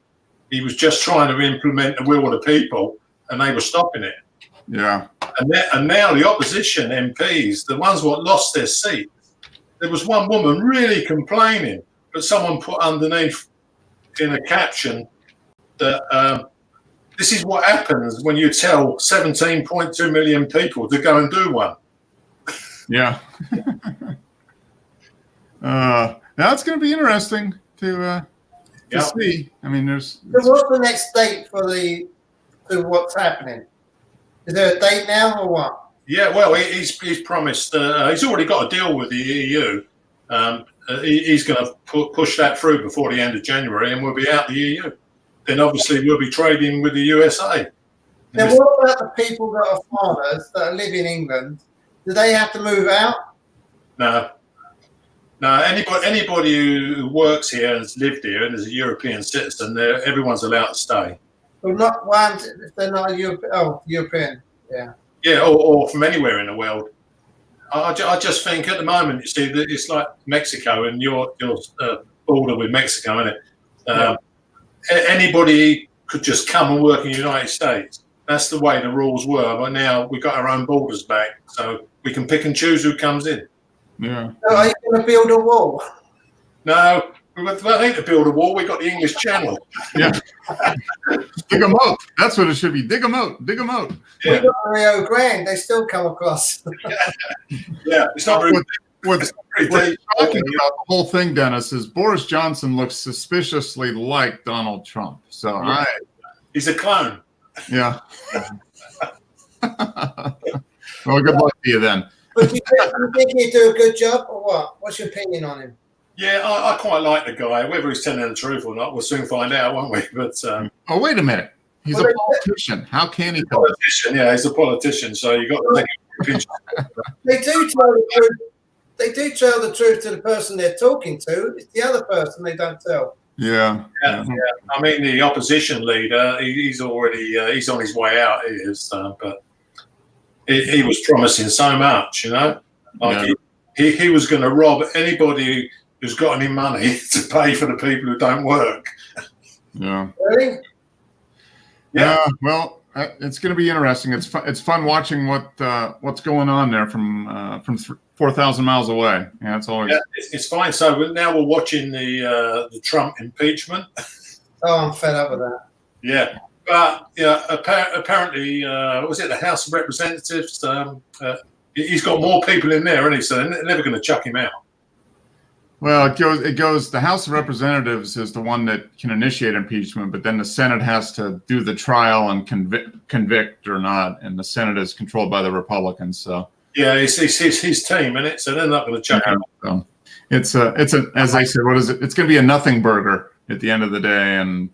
He was just trying to implement the will of the people, and they were stopping it. Yeah. And now the opposition MPs, the ones what lost their seats, there was one woman really complaining, but someone put underneath in a caption that this is what happens when you tell 17.2 million people to go and do one. Yeah. Now it's going to be interesting to see. I mean, So what's the next date for what's happening? Is there a date now or what? Yeah, well, he's promised. He's already got a deal with the EU. He's going to push that through before the end of January, and we'll be out the EU. Then obviously we'll be trading with the USA. Now, what about the people that are foreigners that live in England? Do they have to move out? No. Anybody who works here and has lived here and is a European citizen, everyone's allowed to stay. Well, not one if they're not European. Yeah. Yeah, or from anywhere in the world. I just think at the moment, you see, that it's like Mexico and your border with Mexico, isn't it? Anybody could just come and work in the United States. That's the way the rules were. But now we've got our own borders back, so we can pick and choose who comes in. Yeah. So are you going to build a wall? No, we don't need to build a wall. We've got the English Channel. Yeah. Dig them out. That's what it should be. Dig them out. Dig them out. Yeah. We've got Rio Grande. They still come across. Yeah, it's not very What's deep. talking about the whole thing, Dennis, is Boris Johnson looks suspiciously like Donald Trump. So He's a clone. yeah. Well, good luck to you then. But you think he'd do a good job or what? What's your opinion on him? Yeah, I quite like the guy. Whether he's telling the truth or not, we'll soon find out, won't we? But Oh, wait a minute. He's Well, a politician. How can he tell? politician, yeah, he's a politician, so you got to take it with a pinch of salt. They do tell the truth. They do tell the truth to the person they're talking to. It's the other person they don't tell. Yeah. Yeah. I mean, the opposition leader, he's already he's on his way out. He is, but he was promising so much, you know. Like he was going to rob anybody who's got any money to pay for the people who don't work. Yeah. Really? Yeah. Well, it's going to be interesting. It's fun watching what's going on there from 4,000 miles away. Yeah, it's always. Yeah, it's fine. So now we're watching the Trump impeachment. Oh, I'm fed up with that. Yeah, but apparently, was it the House of Representatives? He's got more people in there, isn't he? So they're never going to chuck him out. Well, it goes. The House of Representatives is the one that can initiate impeachment, but then the Senate has to do the trial and convict or not, and the Senate is controlled by the Republicans. So yeah, it's his team, isn't it? So they're not going to chuck him out. So it's as I said, what is it? It's going to be a nothing burger at the end of the day, and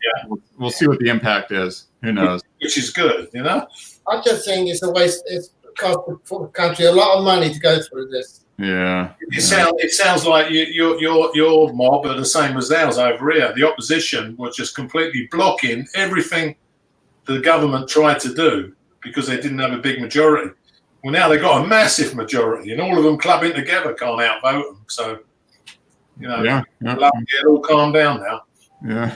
we'll see what the impact is. Who knows? Which is good, you know. I just think it's a waste. It's cost the country a lot of money to go through this. Yeah. It sounds like your mob are the same as ours over here. The opposition were just completely blocking everything the government tried to do because they didn't have a big majority. Well, now they've got a massive majority, and all of them clubbing together can't outvote them. So, you know, it all calmed down now. Yeah.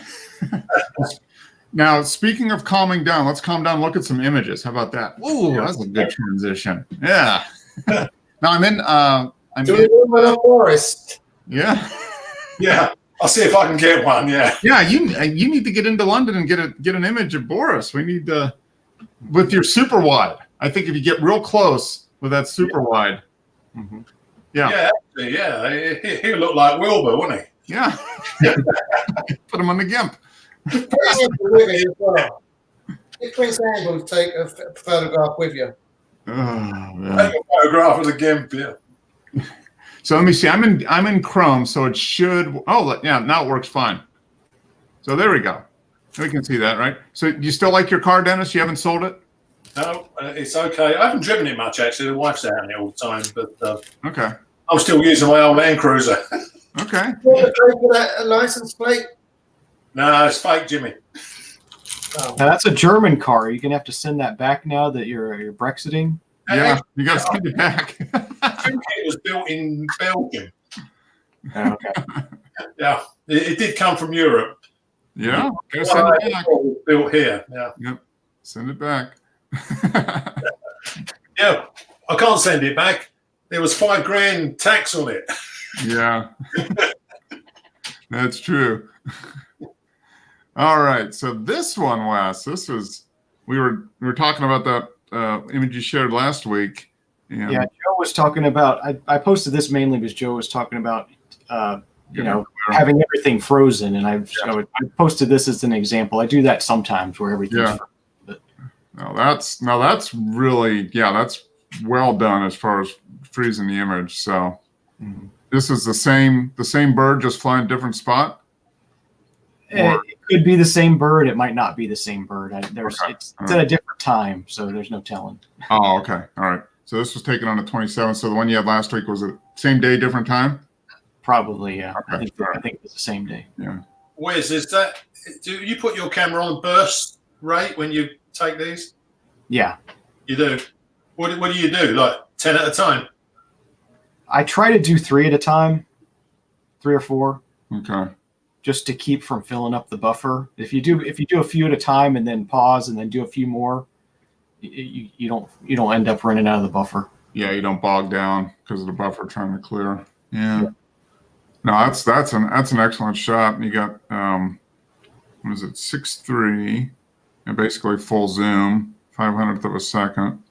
Now, speaking of calming down, let's calm down. Look at some images. How about that? Ooh, that's a good transition. Yeah. Now I'm in. Forest. Yeah. Yeah. I'll see if I can get one. Yeah. Yeah. You need to get into London and get an image of Boris. We need with your super wide. I think if you get real close with that super wide. Mm-hmm. Yeah. Yeah. Actually, yeah. He looked like Wilbur, wouldn't he? Yeah. Put him on the GIMP. Get Prince Andrew to take a photograph with you. Oh, man. Take a photograph of the GIMP, yeah. So let me see. I'm in Chrome, so it should. Oh, yeah. Now it works fine. So there we go. We can see that, right? So you still like your car, Dennis? You haven't sold it? No, it's okay. I haven't driven it much actually. The wife's out in it all the time, but okay. I'm still using my old Land Cruiser. Okay. You want to pay for that license plate? No, it's fake, Jimmy. Now, that's a German car. You're gonna have to send that back now that you're Brexiting. Yeah, you got to send it back. I think it was built in Belgium. Okay. Yeah, it did come from Europe. Yeah, gotta send it back. It was built here. Yeah. Yep, send it back. Yeah, I can't send it back. There was $5,000 tax on it. Yeah, that's true. All right, so this one, Wes, we were talking about that image you shared last week. And Yeah, Joe was talking about. I posted this mainly because Joe was talking about, having everything frozen, and I posted this as an example. I do that sometimes where everything's frozen. But that's really that's well done as far as freezing the image. So this is the same bird, just flying a different spot. It could be the same bird. It might not be the same bird. It's at a different time, so there's no telling. Oh, okay. All right. So this was taken on the 27th. So the one you had last week was it same day, different time? Probably, yeah. Okay. I think it was the same day. Yeah. Wes, is that? Do you put your camera on burst rate when you take these? Yeah. You do. What do you do? Like 10 at a time? I try to do 3 at a time, 3 or 4. Okay. Just to keep from filling up the buffer. If you do a few at a time and then pause and then do a few more, you don't end up running out of the buffer. Yeah, you don't bog down because of the buffer trying to clear. Yeah. No, that's an excellent shot. And you got what is it, 6.3, and basically full zoom, 500th of a second.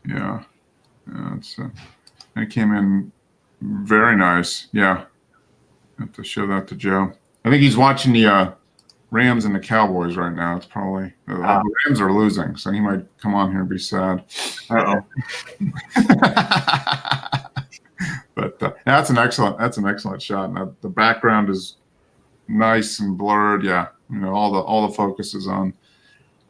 Yeah. It came in very nice. Yeah. I have to show that to Joe. I think he's watching the Rams and the Cowboys right now. It's probably the Rams are losing, so he might come on here and be sad. Uh-oh. But That's an excellent shot. And the background is nice and blurred. Yeah, all the focus is on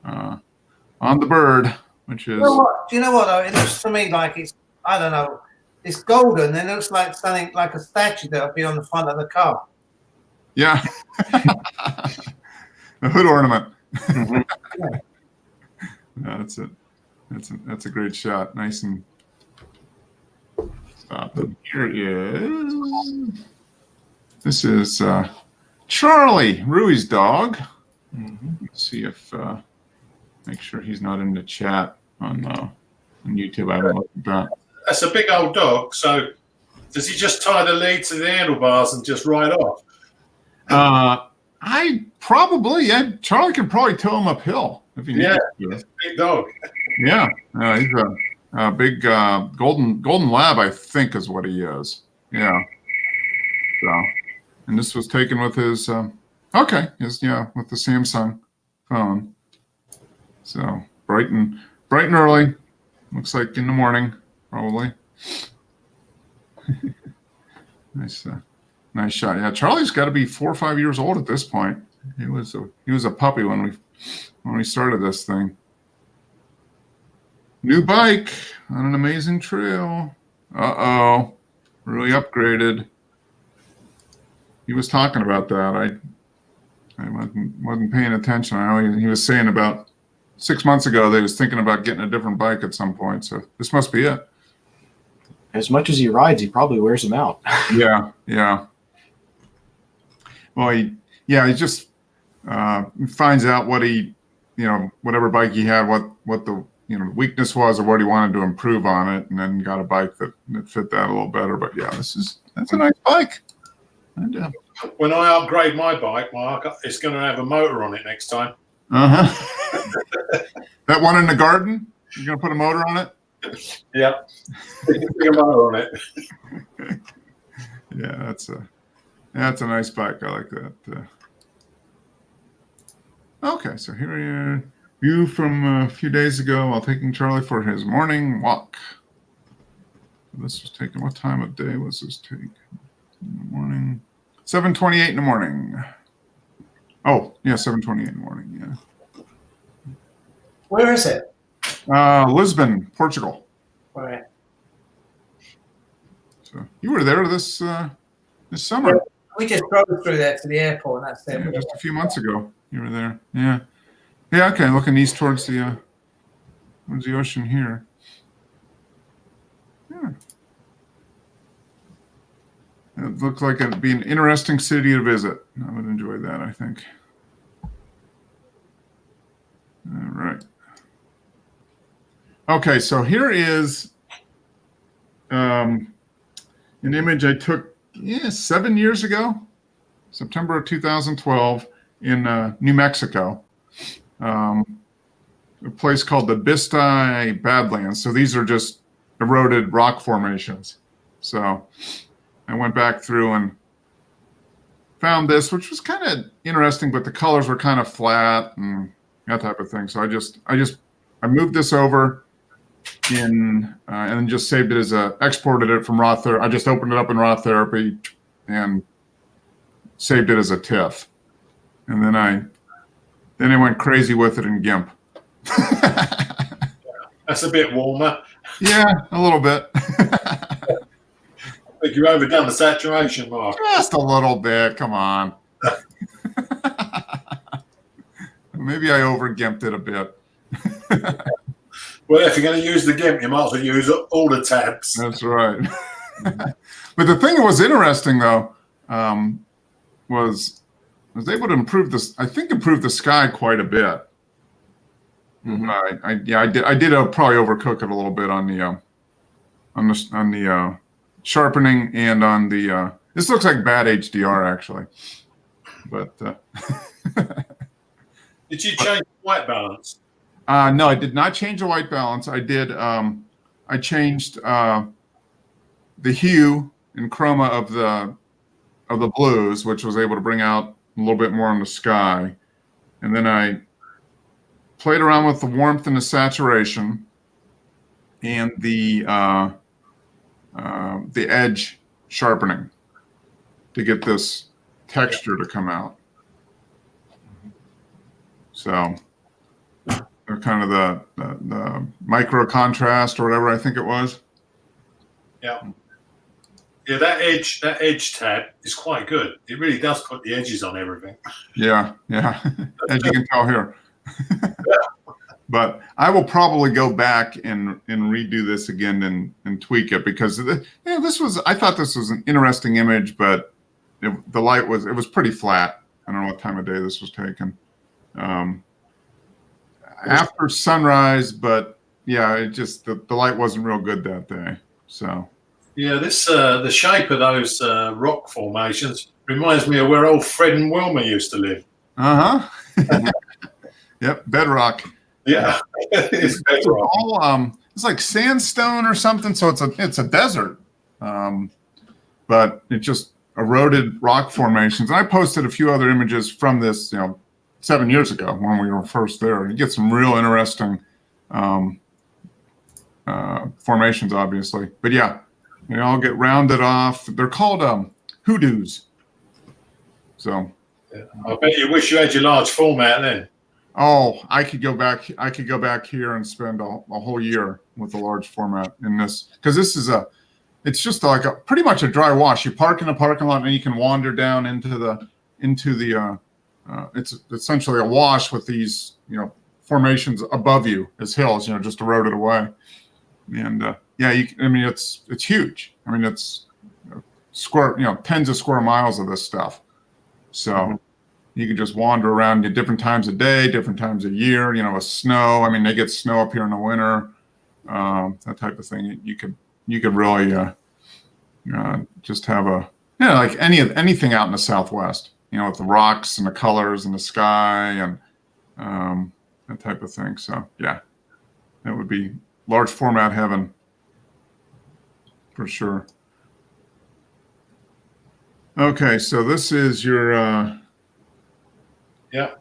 the bird, which is. You know what? Do you know what though? It looks to me like it's, I don't know, it's golden. And it looks like something like a statue that would be on the front of the car. Yeah. The hood ornament. Mhm. No, that's it. That's a great shot. Nice and stop. And here is. This is Charlie, Rui's dog. Mhm. Let's see if make sure he's not in the chat on YouTube. I haven't looked at that. That's a big old dog. So does he just tie the lead to the handlebars and just ride off? Charlie could probably tow him uphill if he needed to. Big dog. Yeah, he's a big golden lab, I think, is what he is. Yeah. So, and this was taken with his with the Samsung phone. So bright and early. Looks like in the morning, probably. Nice shot. Yeah, Charlie's got to be 4 or 5 years old at this point. He was a puppy when we started this thing. New bike on an amazing trail. Really upgraded. He was talking about that. I wasn't paying attention. I know he was saying about 6 months ago they was thinking about getting a different bike at some point. So this must be it. As much as he rides, he probably wears them out. Yeah. Well, he just finds out what whatever bike he had, what the weakness was or what he wanted to improve on it, and then got a bike that fit that a little better. But yeah, that's a nice bike. And, When I upgrade my bike, Mark, it's going to have a motor on it next time. That one in the garden, you're gonna put a motor on it? Yeah. Put a motor on it. Yeah, that's a nice bike. I like that. Okay, so here we are. View from a few days ago while taking Charlie for his morning walk. This was taken. What time of day was this taken? In the morning. 7:28 in the morning. Oh, yeah, 7:28 in the morning. Yeah. Where is it? Lisbon, Portugal. Right. So you were there this summer. We just drove through there to the airport, and that's it. Yeah, just a few months ago. You were there. Yeah. Yeah. Okay. Looking east towards the ocean here. Yeah. It looks like it'd be an interesting city to visit. I would enjoy that, I think. All right. Okay, so here is an image I took 7 years ago, September of 2012, in New Mexico, a place called the Bisti Badlands. So these are just eroded rock formations. So I went back through and found this, which was kind of interesting, but the colors were kind of flat and that type of thing. So I moved this over and then just saved it exported it from raw therapy. I just opened it up in raw therapy and saved it as a TIFF. And then I went crazy with it in GIMP. That's a bit warmer. Yeah, a little bit. I think you've overdone the saturation, Mark. Just a little bit. Come on. Maybe I over-gimped it a bit. Well, if you're going to use the GIMP, you might as well use all the tabs. That's right. But the thing that was interesting, though, was I was able to improve this. I think improve the sky quite a bit. Mm-hmm. I did probably overcook it a little bit on the sharpening and on the. This looks like bad HDR actually, but. Did you change the white balance? No, I did not change the white balance. I did. I changed the hue and chroma of the blues, which was able to bring out a little bit more in the sky, and then I played around with the warmth and the saturation, and the edge sharpening to get this texture to come out. So they're kind of the micro contrast or whatever I think it was. Yeah. Yeah, that edge tab is quite good. It really does put the edges on everything. Yeah, as you can tell here. But I will probably go back and redo this again and tweak it because I thought this was an interesting image, but the light was pretty flat. I don't know what time of day this was taken. After sunrise, but yeah, it just the light wasn't real good that day. So yeah, this the shape of those rock formations reminds me of where old Fred and Wilma used to live. Yep, bedrock. Yeah, it's bedrock. It's like sandstone or something, so it's a desert. But it just eroded rock formations. And I posted a few other images from this, 7 years ago when we were first there. You get some real interesting formations, obviously. But yeah, they all get rounded off. They're called hoodoos. So I bet you wish you had your large format then. Oh, I could go back here and spend a whole year with a large format in this, because this is it's just like pretty much a dry wash. You park in a parking lot and you can wander down into the it's essentially a wash with these formations above you as hills, just eroded away. And it's huge. I mean, it's square, tens of square miles of this stuff. So you can just wander around at different times of day, different times of year, with snow. I mean, they get snow up here in the winter, that type of thing. You could really just have like anything out in the Southwest, with the rocks and the colors and the sky and that type of thing. So yeah, that would be large format heaven for sure. Okay, so this is your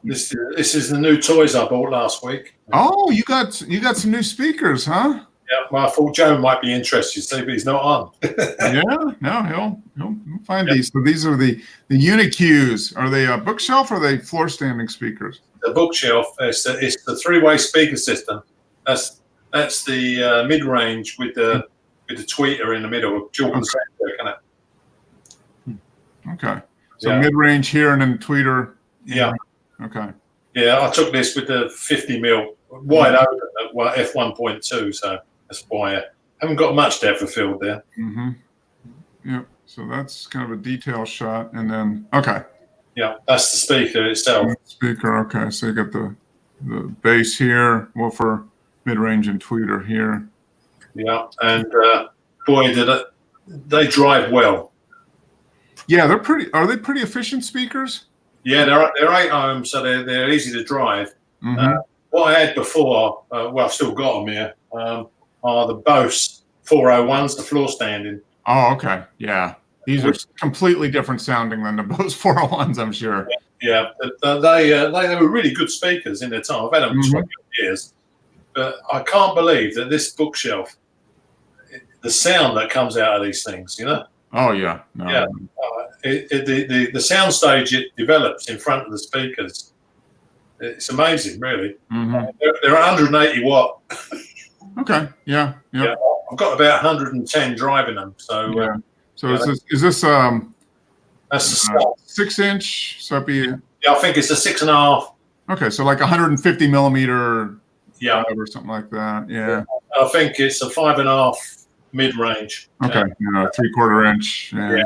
this is the new toys I bought last week. Oh, you got some new speakers, huh? Yeah, well, I thought Joe might be interested, see, but he's not on. Yeah, no, he'll find these. So these are the Uniqs. Are they a bookshelf or are they floor standing speakers? The bookshelf is the three-way speaker system. That's the mid range with the tweeter in the middle, dual sound, kind of. Okay. So mid-range here and then tweeter. Yeah. Okay. Yeah, I took this with the 50 mil wide open at f1.2, so that's why I haven't got much depth of field there. Mm-hmm. Yep. So that's kind of a detail shot, and then Yeah, that's the speaker itself. Speaker. Okay. So you got the bass here, woofer, mid-range, and tweeter here. Yeah, and boy, they drive well. Yeah, are they pretty efficient speakers? Yeah, they're 8 ohms, so they're easy to drive. Mm-hmm. What I had before, I've still got them here, are the Bose 401s, the floor standing. Oh, okay. Yeah. These are completely different sounding than the Bose 401s, I'm sure. Yeah, they were really good speakers in their time. I've had them for 20 years. But I can't believe that this bookshelf, the sound that comes out of these things, Oh, yeah. No. Yeah. The sound stage it develops in front of the speakers, it's amazing, really. Mm-hmm. They're 180 watt. Okay. Yeah. Yeah. I've got about 110 driving them. So yeah. So is this that's the start. 6-inch? So it'd be I think it's a 6.5. Okay, so like 150 millimeter. Yeah. Or something like that. Yeah. I think it's a 5.5 mid range. Okay. 3/4 inch. Yeah.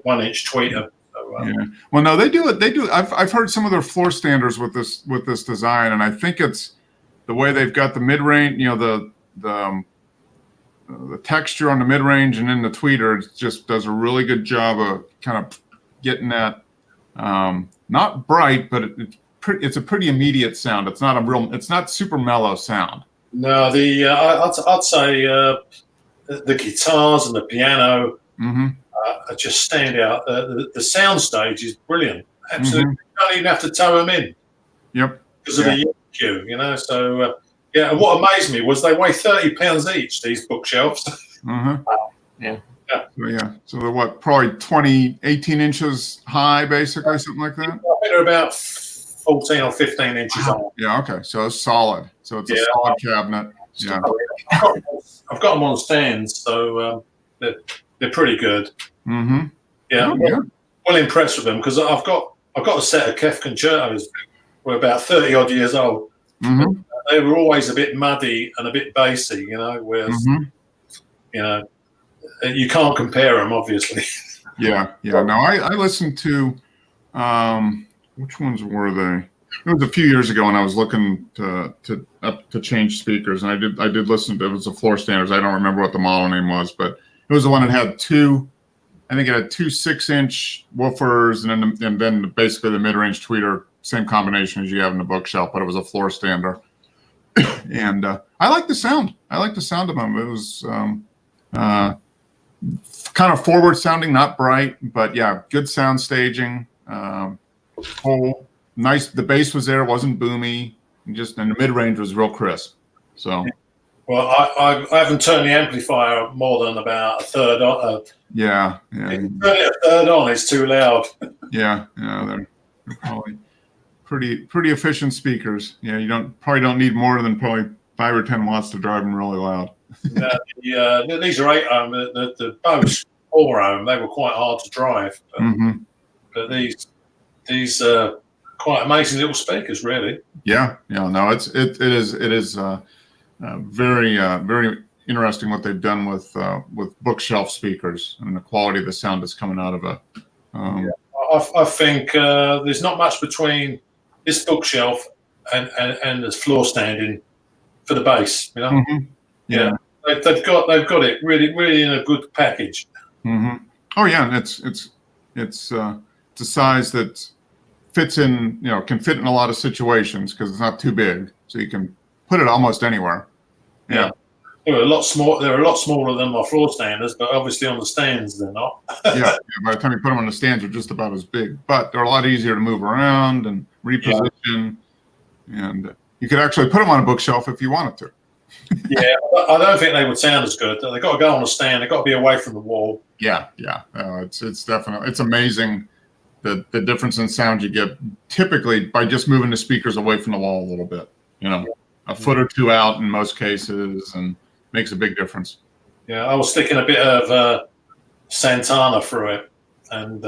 1 inch tweeter. So, yeah. Well, no, they do it. They do. I've heard some of their floor standers with this design, and I think it's the way they've got the mid range. The texture on the mid range and then the tweeter just does a really good job of kind of getting that not bright, but it's a pretty immediate sound. It's not super mellow sound. No, I'd say the guitars and the piano just stand out. The sound stage is brilliant. Absolutely, you don't even have to tow them in. Yep. Because of the EQ, So and what amazed me was they weigh 30 pounds each. These bookshelves. Yeah. Yeah. So, yeah. So they're what, probably 18 inches high, basically, something like that? I think they're about 14 or 15 inches high. Yeah, okay. So it's solid. So it's a solid cabinet. Yeah. I've got them on stands, so they're pretty good. Mm-hmm. Yeah, Oh, well impressed with them because I've got a set of Kef concertos. We're about 30 odd years old. Mm-hmm. They were always a bit muddy and a bit bassy, whereas you can't compare them, obviously. Yeah. No, I listened to which ones were they? It was a few years ago when I was looking to change speakers, and I did listen to it. Was the Floor Standards. I don't remember what the model name was, but it was the one that had two 6-inch woofers, and then basically the mid-range tweeter, same combination as you have in the bookshelf, but it was a floor stander. And I like the sound. I like the sound of them. It was kind of forward sounding, not bright, but yeah, good sound staging. Whole nice. The bass was there, wasn't boomy. And the mid range was real crisp. So. Well, I haven't turned the amplifier more than about a third on. Yeah. Turn it a third on, it's too loud. Yeah, they're probably pretty efficient speakers. Yeah, you probably don't need more than probably 5 or 10 watts to drive them really loud. These are 8 ohm. The Bose 4 ohm, they were quite hard to drive. But these are quite amazing little speakers, really. Yeah. No, it is very interesting what they've done with bookshelf speakers and the quality of the sound that's coming out of it. I think there's not much between this bookshelf and this floor standing for the bass. Yeah. They've got it really in a good package. Mm-hmm. Oh yeah, and it's a size that fits in. Can fit in a lot of situations because it's not too big, so you can put it almost anywhere. Yeah. They're a lot smaller than my floor standers, but obviously on the stands they're not. yeah. By the time you put them on the stands, they're just about as big, but they're a lot easier to move around and reposition. Yeah. And you could actually put them on a bookshelf if you wanted to. Yeah, I don't think they would sound as good. They've got to go on a stand. They've got to be away from the wall. Yeah. It's definitely, it's amazing the difference in sound you get typically by just moving the speakers away from the wall a little bit. A foot or two out in most cases, and makes a big difference. Yeah, I was sticking a bit of Santana through it, and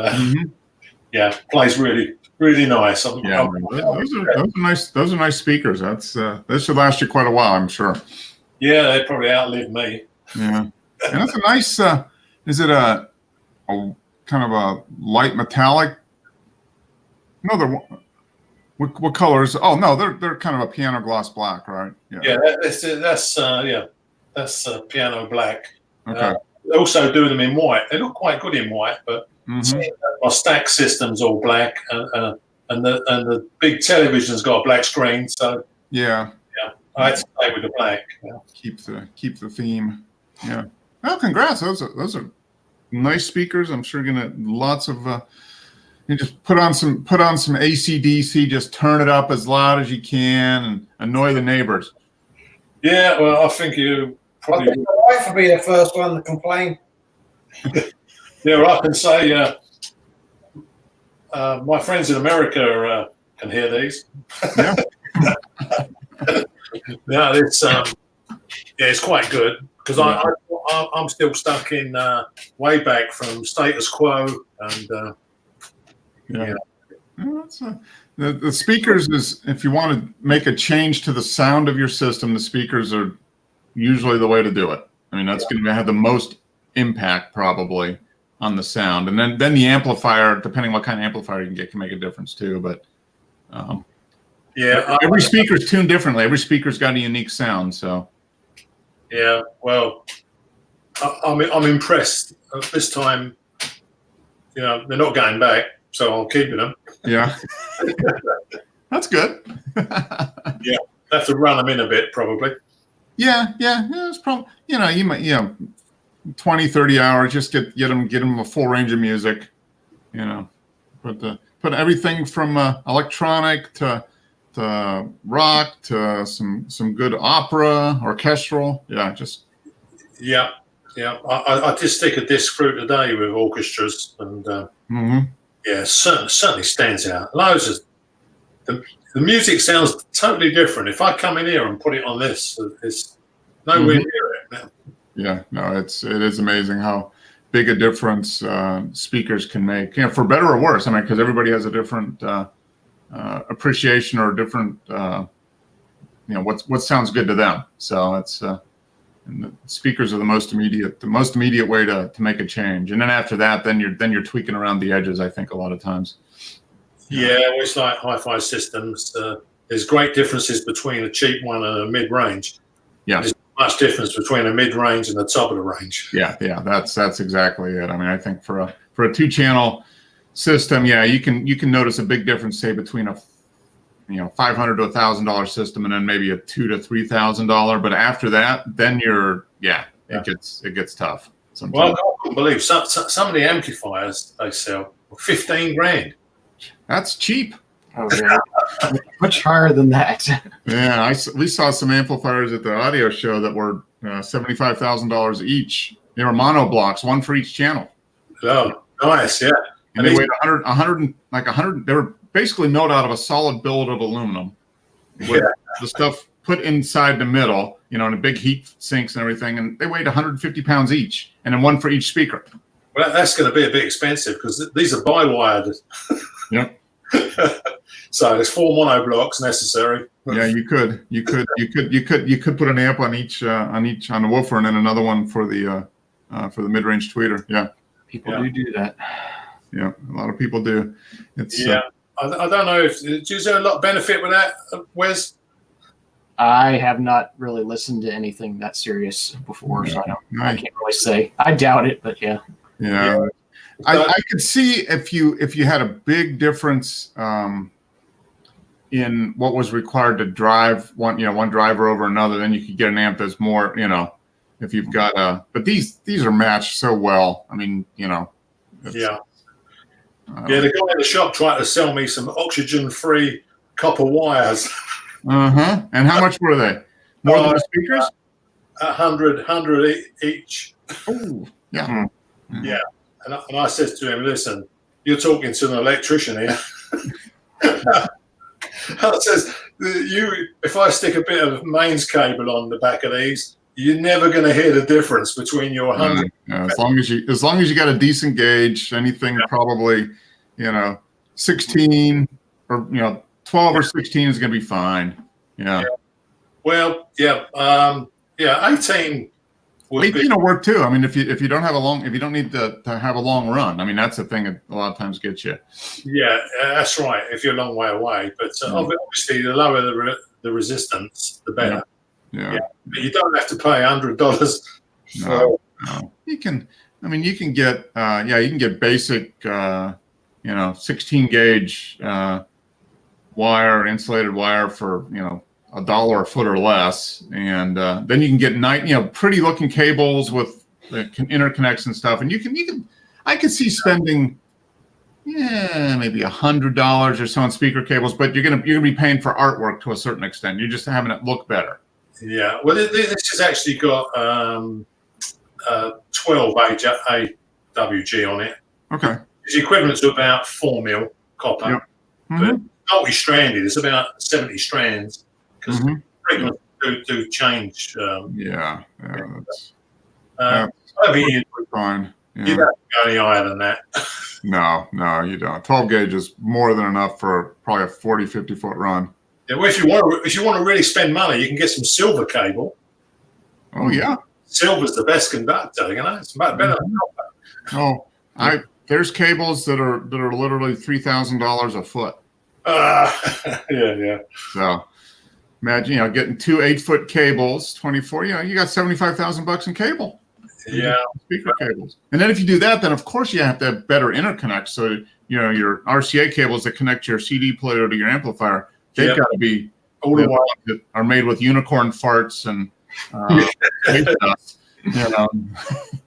plays really, really nice. Those are nice. Those are nice speakers. This should last you quite a while, I'm sure. Yeah, they probably outlive me. Yeah, and that's a nice. Is it a kind of a light metallic? No, what colors? Oh no, they're kind of a piano gloss black, right? Yeah, that's piano black. Okay. They also do them in white. They look quite good in white, but my stack system's all black, and the big television's got a black screen. So I had to stay with the black. Yeah. Keep the theme. Yeah. Well, congrats. Those are nice speakers. I'm sure gonna lots of. You just put on some AC/DC. Just turn it up as loud as you can and annoy the neighbors. Yeah, well, I think you probably. I think my wife will be the first one to complain. Yeah, well, I can say my friends in America can hear these. Yeah. Yeah, it's quite good because I'm still stuck in way back from Status Quo and. Yeah. The speakers is, if you want to make a change to the sound of your system, the speakers are usually the way to do it. I mean, that's going to have the most impact probably on the sound. And then the amplifier, depending what kind of amplifier you can get, can make a difference too. But every speaker's tuned differently. Every speaker's got a unique sound. So yeah, well, I'm impressed. This time, they're not going back. So I'm keeping them. Yeah, that's good. Yeah, have to run them in a bit probably. Yeah. It's probably you might 20, 30 hours. Just get them a full range of music. Put everything from electronic to rock to some good opera, orchestral. Yeah, Yeah, I did stick a disc through today with orchestras, and yeah, certainly stands out. Loads of the music sounds totally different. If I come in here and put it on this, it's nowhere near it now. Yeah, no, it is amazing how big a difference speakers can make, for better or worse. I mean, because everybody has a different appreciation or a different, what sounds good to them. So it's and the speakers are the most immediate way to make a change. And then after that, then you're tweaking around the edges, I think, a lot of times. Yeah, it's like hi-fi systems. There's great differences between a cheap one and a mid-range. Yeah. There's much difference between a mid-range and the top of the range. Yeah, that's exactly it. I mean, I think for a 2-channel system, yeah, you can notice a big difference, say, between a $500 to $1,000 system and then maybe a $2,000 to $3,000. But after that, then it gets tough. Sometimes. Well, I couldn't believe some of the amplifiers they sell for $15,000. That's cheap. Oh yeah, much higher than that. Yeah, we saw some amplifiers at the audio show that were $75,000 each. They were mono blocks, one for each channel. Oh, nice, yeah. And they weighed 100. They were basically milled out of a solid billet of aluminum with the stuff put inside the middle, in a big heat sinks and everything. And they weighed 150 pounds each, and then one for each speaker. Well, that's going to be a bit expensive because these are bi-wired. Yep. So there's 4 mono blocks necessary. Yeah, you could put an amp on the woofer and then another one for the mid-range tweeter. Yeah. People do that. Yeah, a lot of people do. It's I don't know if is there a lot of benefit with that, Wes? I have not really listened to anything that serious before, so I can't really say. I doubt it, but yeah. Yeah. I could see if you had a big difference in what was required to drive one driver over another, then you could get an amp that's more, if you've got but these are matched so well. I mean, Yeah, the guy in the shop tried to sell me some oxygen-free copper wires. And how much were they? More than the speakers? 100 each. Oh, yeah. Mm-hmm. Yeah. And I said to him, listen, you're talking to an electrician here. I says, if I stick a bit of mains cable on the back of these, you're never going to hear the difference between your 100. As long as you got a decent gauge, anything probably, 16 or 12 or 16 is going to be fine. Yeah. Well, 18. 18 will work too. I mean, if you don't need to have a long run, I mean, that's the thing that a lot of times gets you. Yeah, that's right. If you're a long way away, but obviously the lower the resistance, the better. Yeah. But you don't have to pay $100. No. You can get basic, 16 gauge insulated wire for $1 a foot or less, and then you can get pretty looking cables with interconnects and stuff, and I could see spending maybe $100 or so on speaker cables, but you're gonna be paying for artwork to a certain extent. You're just having it look better. Yeah, well, this has actually got 12 AWG on it. Okay, it's equivalent to about 4 mil copper. Yep. But multi-stranded. It's about 70 strands. Because do change. That's fine. Yeah. You don't go any higher than that. No, you don't. 12 gauge is more than enough for probably a 40, 50 foot run. Yeah, well, if you want to really spend money, you can get some silver cable. Oh yeah, silver's the best conductor. It's much better than copper. Oh, there's cables that are literally $3,000 a foot. Yeah. So. Imagine, getting 2 8-foot cables, 24. You got $75,000 in cable. Yeah, speaker cables. And then if you do that, then of course you have to have better interconnects. So your RCA cables that connect your CD player to your amplifier, they've got to be all the ones that are made with unicorn farts and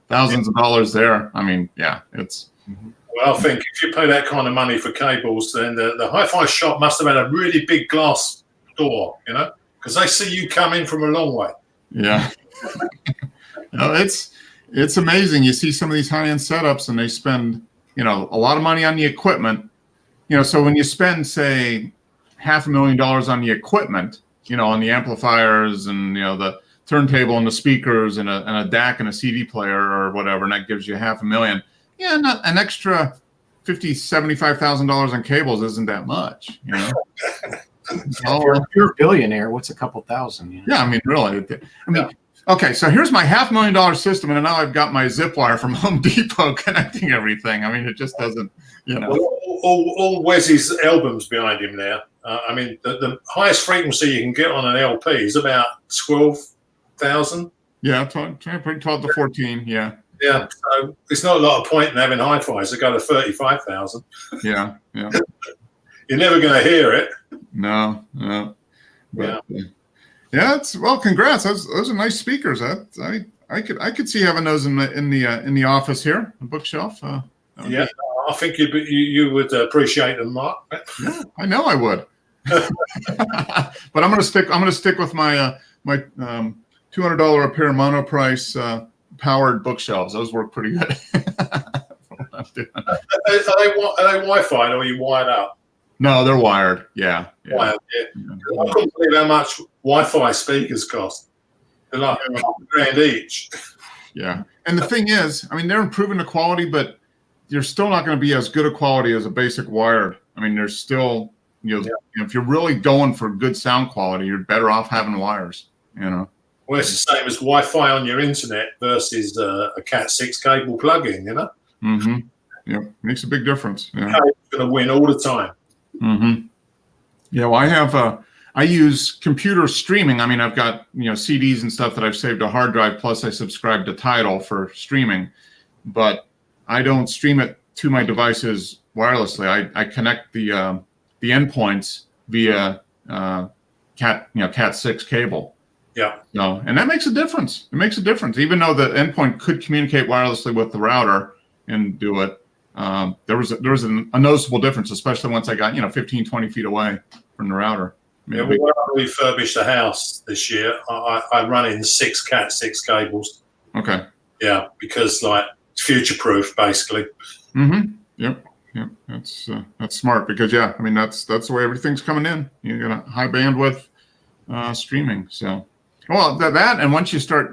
thousands of dollars there. I mean, it's. Well, I think if you pay that kind of money for cables, then the hi-fi shop must have had a really big glass door, because they see you come in from a long way. Yeah. No, it's it's amazing. You see some of these high-end setups, and they spend, a lot of money on the equipment. So when you spend, say, $500,000 on the equipment, on the amplifiers and the turntable and the speakers and a DAC and a CD player or whatever, and that gives you $500,000. Yeah, not an extra $75,000 on cables isn't that much, If you're a billionaire, what's a couple thousand? Yeah, I mean, really. Okay, so here's my $500,000 system, and now I've got my zip wire from Home Depot connecting everything. I mean, it just doesn't, Well, all Wes's albums behind him now. I mean, the highest frequency you can get on an LP is about 12,000. Yeah, 12 to 14, yeah. Yeah, so it's not a lot of point in having hi-fis that go to 35,000. Yeah. You're never going to hear it. No. But, yeah, congrats. Those are nice speakers. I could see having those in the office here, the bookshelf. Yeah, I think you would appreciate them, Mark. Yeah, I know I would. But I'm gonna stick with my my $200 a pair monoprice powered bookshelves. Those work pretty good. Are they Wi-Fi or are you wired up? No, they're wired. Yeah. Wired, yeah. I couldn't believe how much Wi-Fi speakers cost. They're like $100,000 each. Yeah, and the thing is, I mean, they're improving the quality, but you're still not going to be as good a quality as a basic wired. I mean, there's still, if you're really going for good sound quality, you're better off having wires. Well, it's the same as Wi-Fi on your internet versus a Cat6 cable plug-in. Mm-hmm. Yep, makes a big difference. Yeah, cable's going to win all the time. Mm-hmm. Yeah, well, I use computer streaming. I mean, I've got CDs and stuff that I've saved to a hard drive. Plus, I subscribe to Tidal for streaming, but I don't stream it to my devices wirelessly. I connect the endpoints via Cat6 cable. Yeah. And that makes a difference. It makes a difference, even though the endpoint could communicate wirelessly with the router and do it. There was a noticeable difference, especially once I got 15, 20 feet away from the router. When I refurbished the house this year, I run in 6 Cat6 cables. Okay. Yeah, because it's future-proof, basically. Mm-hmm. Yep. That's smart because I mean that's the way everything's coming in. You got a high bandwidth streaming. So, well, that and once you start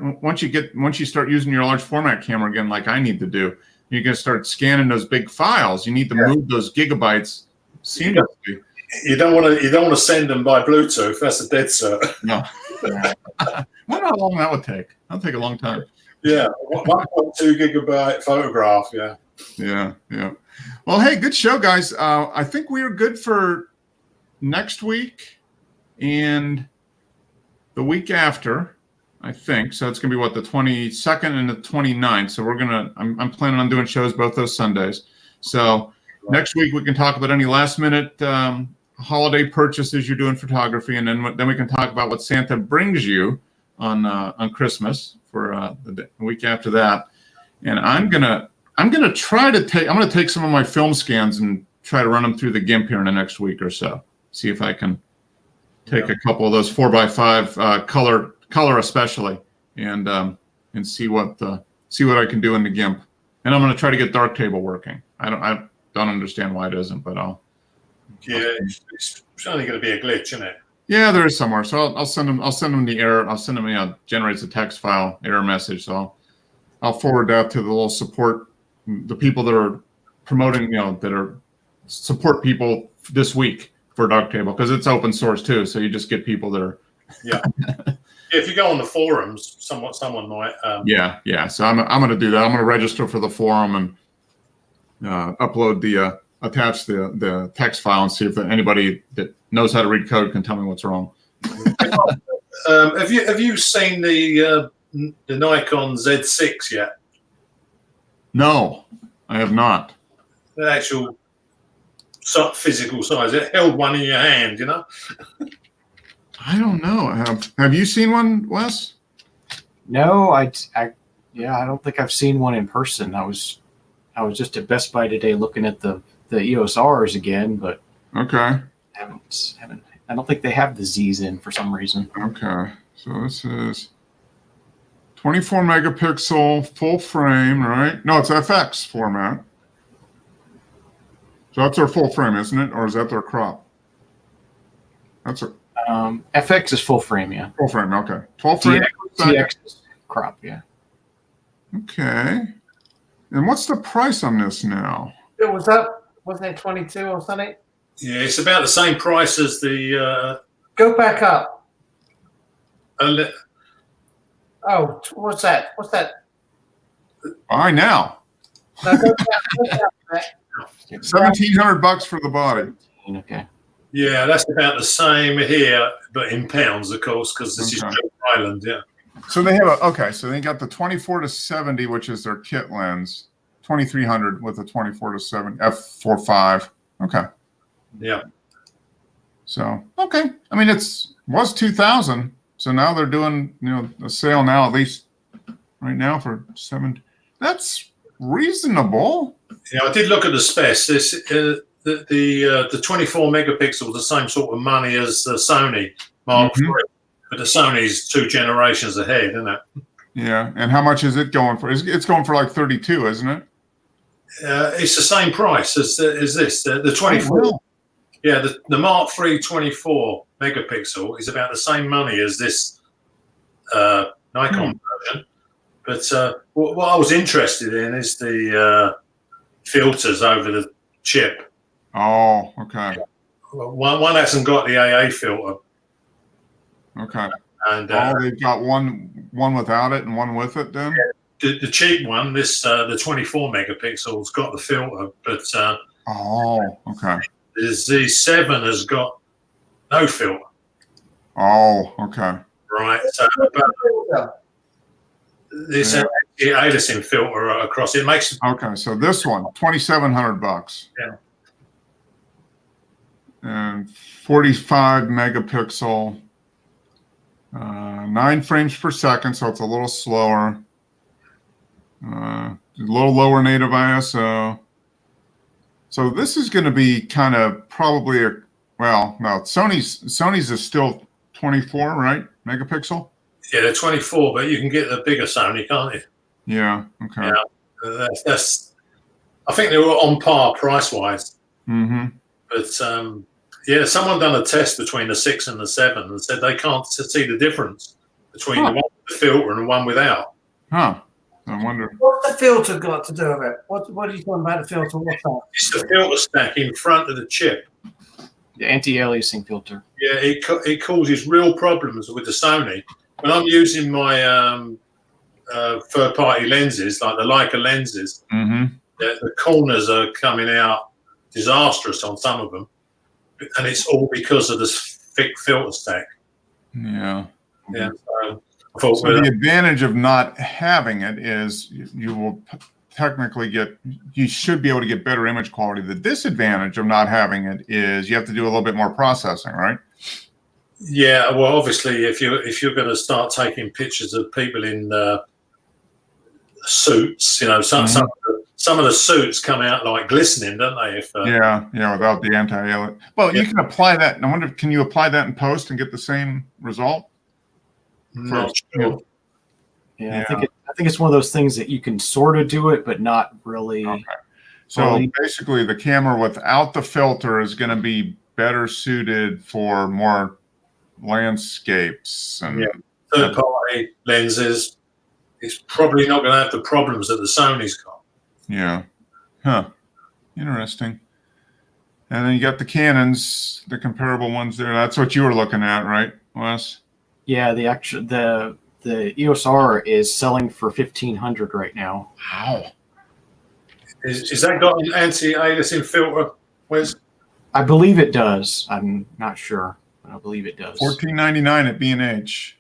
using your large format camera again, like I need to do, you're gonna start scanning those big files. You need to move those gigabytes seamlessly. You don't want to send them by Bluetooth. That's a dead cert. No. I wonder how long that would take. That'll take a long time. Yeah, 1.2 gigabyte photograph. Yeah. Well, hey, good show, guys. I think we are good for next week and the week after. I think so. It's gonna be what, the 22nd and the 29th. So I'm planning on doing shows both those Sundays. So next week we can talk about any last minute holiday purchases you're doing photography, and then we can talk about what Santa brings you on Christmas for the week after that. And I'm gonna take some of my film scans and try to run them through the GIMP here in the next week or so. See if I can take a couple of those 4x5 color especially, and see what I can do in the GIMP. And I'm gonna try to get Darktable working. I don't understand why it isn't, but I'll. Yeah, it's only going to be a glitch, isn't it? Yeah, there is somewhere. So I'll send them the error. I'll send them, generates a text file error message. So I'll forward that to the little support, the people that are promoting, that are support people this week for Darktable, because it's open source too. So you just get people that are. Yeah. If you go on the forums, someone might. Yeah. So I'm going to do that. I'm going to register for the forum and upload attach the text file and see if anybody that knows how to read code can tell me what's wrong. Have you seen the Nikon Z6 yet? No, I have not. The actual physical size. It held one in your hand, I don't know. Have you seen one, Wes? No, I don't think I've seen one in person. I was just at Best Buy today looking at the EOS R's again, but okay, haven't. I don't think they have the Z's in for some reason. Okay, so this is 24 megapixel full frame, right? No, it's FX format. So that's their full frame, isn't it? Or is that their crop? That's a FX is full frame, yeah. full frame. Okay. 12 frames. TX is crop, yeah. Okay. And what's the price on this now? It was up, wasn't it 22 or something? Yeah, it's about the same price as the. Go back up. Uh, Oh, what's that? What's that? Buy now. No, go back up. $1,700 for the body. Okay. yeah, that's about the same here, but in pounds, of course, because this is Okay. Joe Island. Yeah. So they have so they got the 24 to 70, which is their kit lens, 2300 with a 24 to 70 f4.5. Okay. Yeah. So okay. I mean, was 2000. So now they're doing a sale now at least right now for $7. That's reasonable. Yeah, I did look at the specs. This the 24 megapixel, the same sort of money as the Sony Mark III, but the Sony's 2 generations ahead, isn't it? Yeah. And how much is it going for? It's going for like 32, isn't it? It's the same price as this. The 24. Oh, wow. Yeah, the Mark III 24 megapixel is about the same money as this Nikon version. But what I was interested in is the filters over the chip. Oh, okay. One hasn't got the AA filter, Okay. and They've got one without it and one with it then? the cheap one, the 24 megapixel's got the filter, but Oh, okay. the Z7 has got no filter. Oh, okay. Right, so this Edison filter across it makes Okay, so this one, $2,700. Yeah. And 45 megapixel, 9 frames per second, so it's a little slower. A little lower native ISO. So this is going to be kind of probably Sony's is still 24, right? Megapixel? yeah, they're 24, but you can get the bigger Sony, can't you? Yeah, okay. Yeah. That's I think they were on par price wise. Mm-hmm. But yeah, someone done a test between the 6 and the 7 and said they can't see the difference between the one with the filter and the one without. Huh. I wonder. What's the filter got to do with it? What are you talking about the filter? What's that? It's the filter stack in front of the chip. The anti-aliasing filter. Yeah, it causes real problems with the Sony. When I'm using my third-party lenses, like the Leica lenses, Mm-hmm. the corners are coming out disastrous on some of them, and it's all because of this thick filter stack. Yeah. Yeah, so I thought, So the advantage of not having it is you will technically you should be able to get better image quality. The disadvantage of not having it is you have to do a little bit more processing, right? yeah, well, obviously, if you're going to start taking pictures of people in suits, some of the suits come out like glistening, don't they? If Yeah, without the anti-aliasing. Well, you can apply that. I wonder, can you apply that in post and get the same result? not sure. Yeah, I think it's one of those things that you can sort of do it, but not really. Okay. So basically, the camera without the filter is going to be better suited for more landscapes and Third-party lenses. It's probably not going to have the problems that the Sony's got. yeah. Huh. Interesting. And then you got the Canons, the comparable ones there. That's what you were looking at, right, Wes? Yeah, the EOS R is selling for $1,500 right now. Wow. Is that got an anti-aliasing filter, Wes? I believe it does. I'm not sure, but I believe it does. $14.99 at B&H.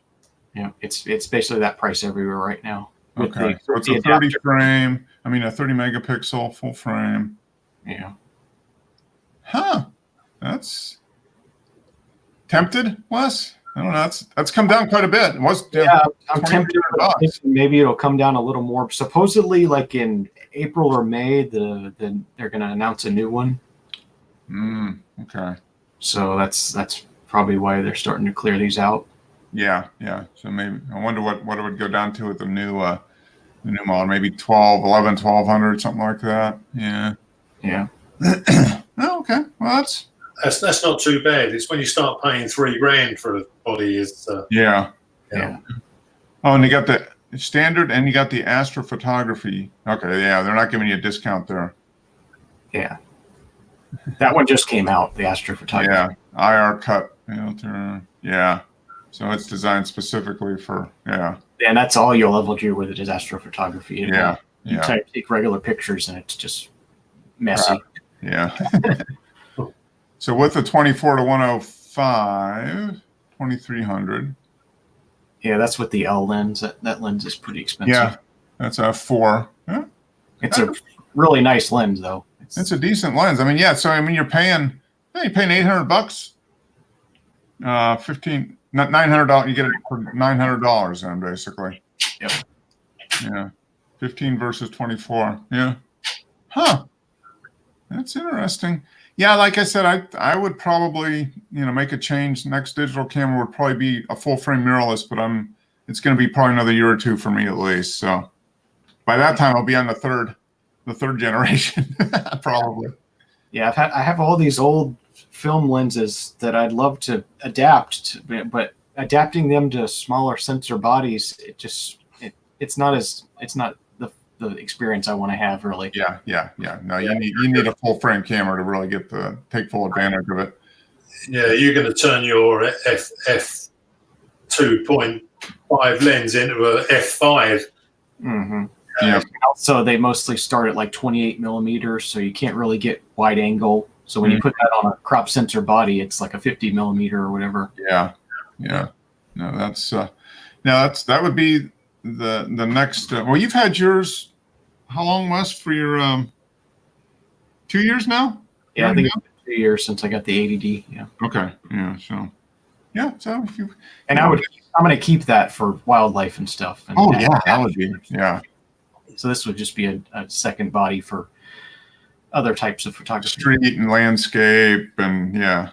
Yeah, it's basically that price everywhere right now. With Okay, the- so with it's the a 30 adapter. frame. I mean, a 30 megapixel full frame. Yeah. Huh. That's tempted, Wes. I don't know. That's come down quite a bit. It was Yeah, I'm tempted. $2,300. I think maybe it'll come down a little more. Supposedly, like in April or May, they're going to announce a new one. Okay. So that's probably why they're starting to clear these out. Yeah, yeah. So maybe I wonder what it would go down to with the new model, maybe 1200, something like that. Yeah. Yeah. Oh, okay. Well, That's not too bad. It's when you start paying $3,000 for a body is yeah. Yeah. Oh, and you got the standard and you got the astrophotography. Okay, yeah, they're not giving you a discount there. Yeah. That one just came out, the astrophotography. Yeah, IR cut filter. Yeah. So it's designed specifically for, yeah. And that's all you'll ever do with it is astrophotography. Yeah. You Yeah. take regular pictures and it's just messy. Yeah. So with the 24 to 105, 2300. Yeah, that's with the L lens. That lens is pretty expensive. Yeah. That's a 4. Yeah. It's a really nice lens though. It's a decent lens. I mean, yeah. So I mean, you're paying $800, $900. You get it for $900 then, basically. Yep. Yeah. 15 versus 24. Yeah. Huh. That's interesting. Yeah, like I said, I would probably make a change. Next digital camera would probably be a full frame mirrorless, but it's going to be probably another year or two for me at least. So by that time, I'll be on the third generation probably. Yeah, I have all these old film lenses that I'd love to adapt to, but adapting them to smaller sensor bodies, it's not the experience I want to have really. Yeah. No, you need a full frame camera to really take full advantage of it. Yeah, you're going to turn your f 2.5 lens into a f5. Mm-hmm. Yeah. Also, they mostly start at like 28 millimeters, so you can't really get wide angle. So when you put that on a crop sensor body, it's like a 50 millimeter or whatever. Yeah. No, that would be the next. Well, you've had yours. How long, Wes, for your 2 years now? Yeah, I think it's been 2 years since I got the 80D. Yeah. Okay. Yeah. So. Yeah. So if you. And I'm going to keep that for wildlife and stuff. And that would be. Yeah. So this would just be a second body for other types of photography. Street and landscape and yeah.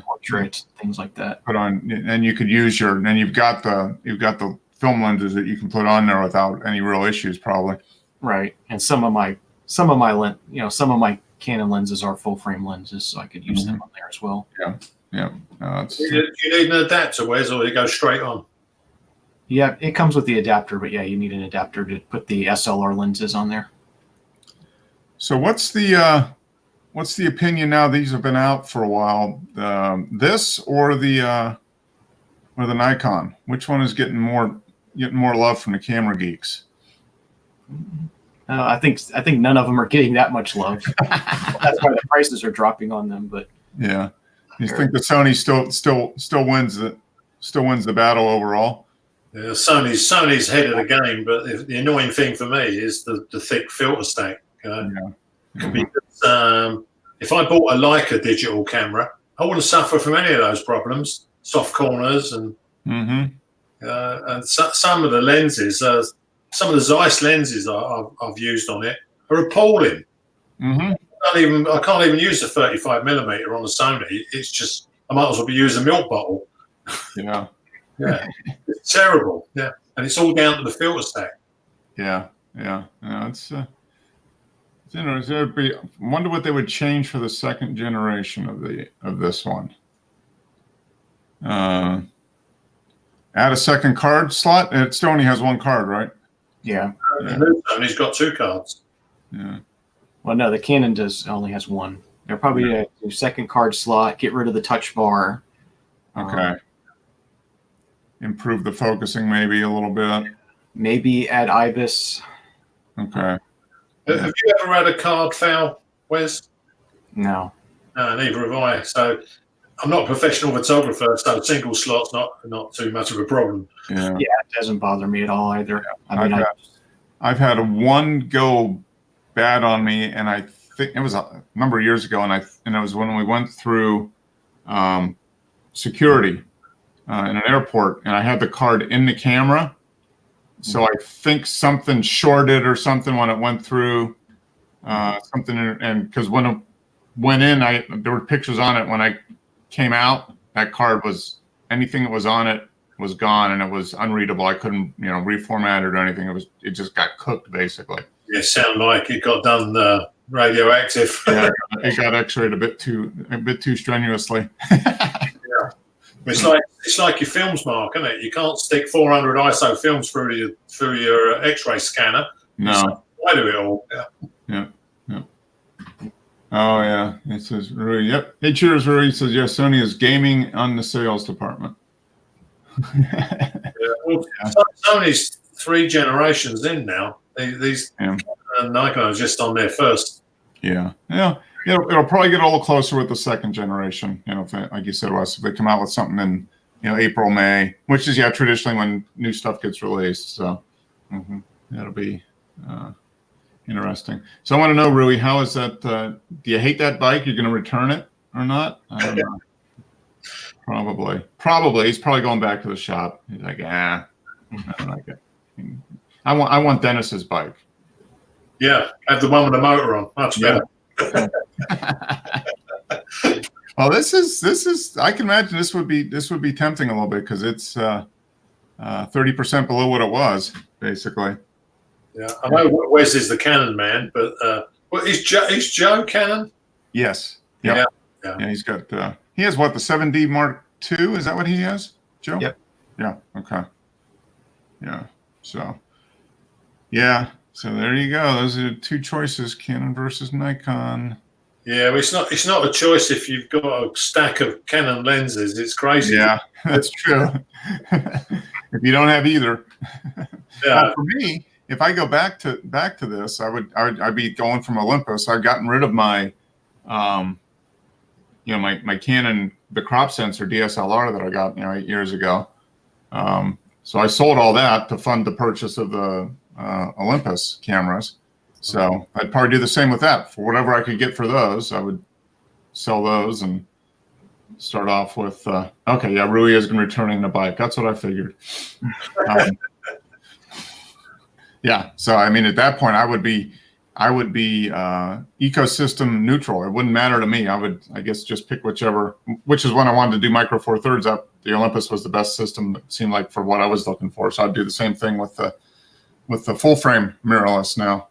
Portraits, things like that. Put on, and you could use and you've got the film lenses that you can put on there without any real issues, probably. Right, and some of my Canon lenses are full frame lenses, so I could use them on there as well. Yeah. Do you need an adapter, Wes, or it goes straight on? Yeah, it comes with the adapter, but yeah, you need an adapter to put the SLR lenses on there. So what's the opinion now? These have been out for a while. This or the Nikon? Which one is getting more love from the camera geeks? I think none of them are getting that much love. That's why the prices are dropping on them. But yeah, you think the Sony still wins the battle overall? Yeah, Sony's head of the game, but the annoying thing for me is the thick filter stack. Yeah. Because if I bought a Leica digital camera, I wouldn't suffer from any of those problems, soft corners and some of the lenses, some of the Zeiss lenses I've used on it are appalling. I can't even use the 35 millimeter on the Sony. It's just I might as well be using a milk bottle. Yeah. It's terrible. Yeah, and it's all down to the filter stack. Yeah. It's interesting. I wonder what they would change for the second generation of this one. Add a second card slot. It still only has one card, right? yeah. The new Sony's got 2 cards. Yeah. Well, no, the Canon only has one. They're probably going to do second card slot, get rid of the touch bar. Okay. Improve the focusing maybe a little bit. Maybe add IBIS. Okay. Have you ever had a card fail, Wes? No. No, neither have I. So I'm not a professional photographer, so single slot's not too much of a problem. Yeah. Yeah, it doesn't bother me at all either. I've had one go bad on me, and I think it was a number of years ago, and it was when we went through security in an airport, and I had the card in the camera. So I think something shorted or something when it went through something, and because when it went in, there were pictures on it. When I came out, that card was anything that was on it was gone, and it was unreadable. I couldn't, reformat it or anything. It just got cooked basically. Yeah, sound like it got done radioactive. Yeah, it got X-rayed a bit too strenuously. It's like your films, Mark, isn't it? You can't stick 400 ISO films through your X-ray scanner. No. Why do it all? Yeah. Oh yeah, it says Rui. Yep. Hey, cheers, Rui. Says yes. Sony is gaming on the sales department. Well, Sony's 3 generations in now. These Nikon are just on their first. Yeah. It'll probably get a little closer with the second generation. If like you said, Wes, if they come out with something in April, May, which is traditionally when new stuff gets released. So that'll be interesting. So I want to know, Rui, how is that? Do you hate that bike? You're going to return it or not? I don't know. Probably. He's probably going back to the shop. He's like, I don't like it. I want Dennis's bike. Yeah, have the one with the motor on. Much better. Well, this is. I can imagine this would be tempting a little bit because it's 30% below what it was, basically. Yeah, I know Wes is the Canon man, but is Joe Canon? Yes. Yep. Yeah. He's got. He has what, the 7D Mark II? Is that what he has, Joe? Yep. Yeah. Okay. Yeah. So. Yeah. So there you go. Those are 2 choices: Canon versus Nikon. Yeah, well, it's not a choice if you've got a stack of Canon lenses. It's crazy. Yeah, that's true. If you don't have either. Yeah. For me, if I go back to this, I'd be going from Olympus. I've gotten rid of my, my Canon, the crop sensor DSLR that I got 8 years ago. So I sold all that to fund the purchase of the Olympus cameras. So I'd probably do the same with that. For whatever I could get for those, I would sell those and start off with, Rui is going to returning the bike. That's what I figured. Yeah. So, I mean, at that point I would be ecosystem neutral. It wouldn't matter to me. I guess just pick which is when I wanted to do Micro Four Thirds up. The Olympus was the best system, it seemed like, for what I was looking for. So I'd do the same thing with the full frame mirrorless now.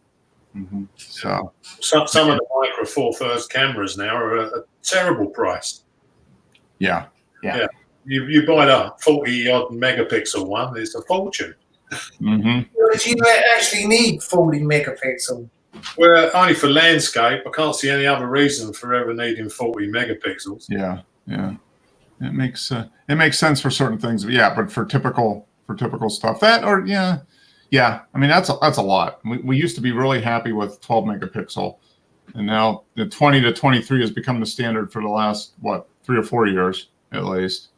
So some of the Micro Four Thirds cameras now are a terrible price. Yeah. You buy the 40 odd megapixel one, it's a fortune. But you actually need 40 megapixel. Well, only for landscape. I can't see any other reason for ever needing 40 megapixels. Yeah. It makes sense for certain things. But for typical stuff, I mean, that's a lot. We used to be really happy with 12 megapixel, and now the 20 to 23 has become the standard for the last 3 or 4 years at least.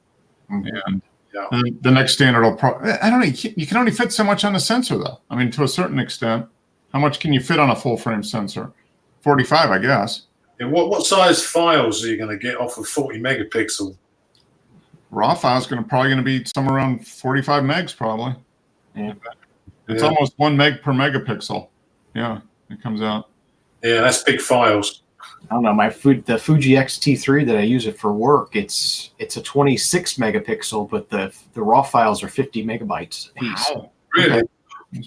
And the next standard will I don't know. You can only fit so much on the sensor, though. I mean, to a certain extent, how much can you fit on a full frame sensor? 45, I guess. And what size files are you going to get off of 40 megapixel? Raw file is probably going to be somewhere around 45 megs, probably. Yeah. It's almost 1 meg per megapixel. Yeah, it comes out. Yeah, that's big files. I don't know. The Fuji X-T3 that I use it for work, it's a 26 megapixel, but the raw files are 50 megabytes a piece. Wow. Really? Okay.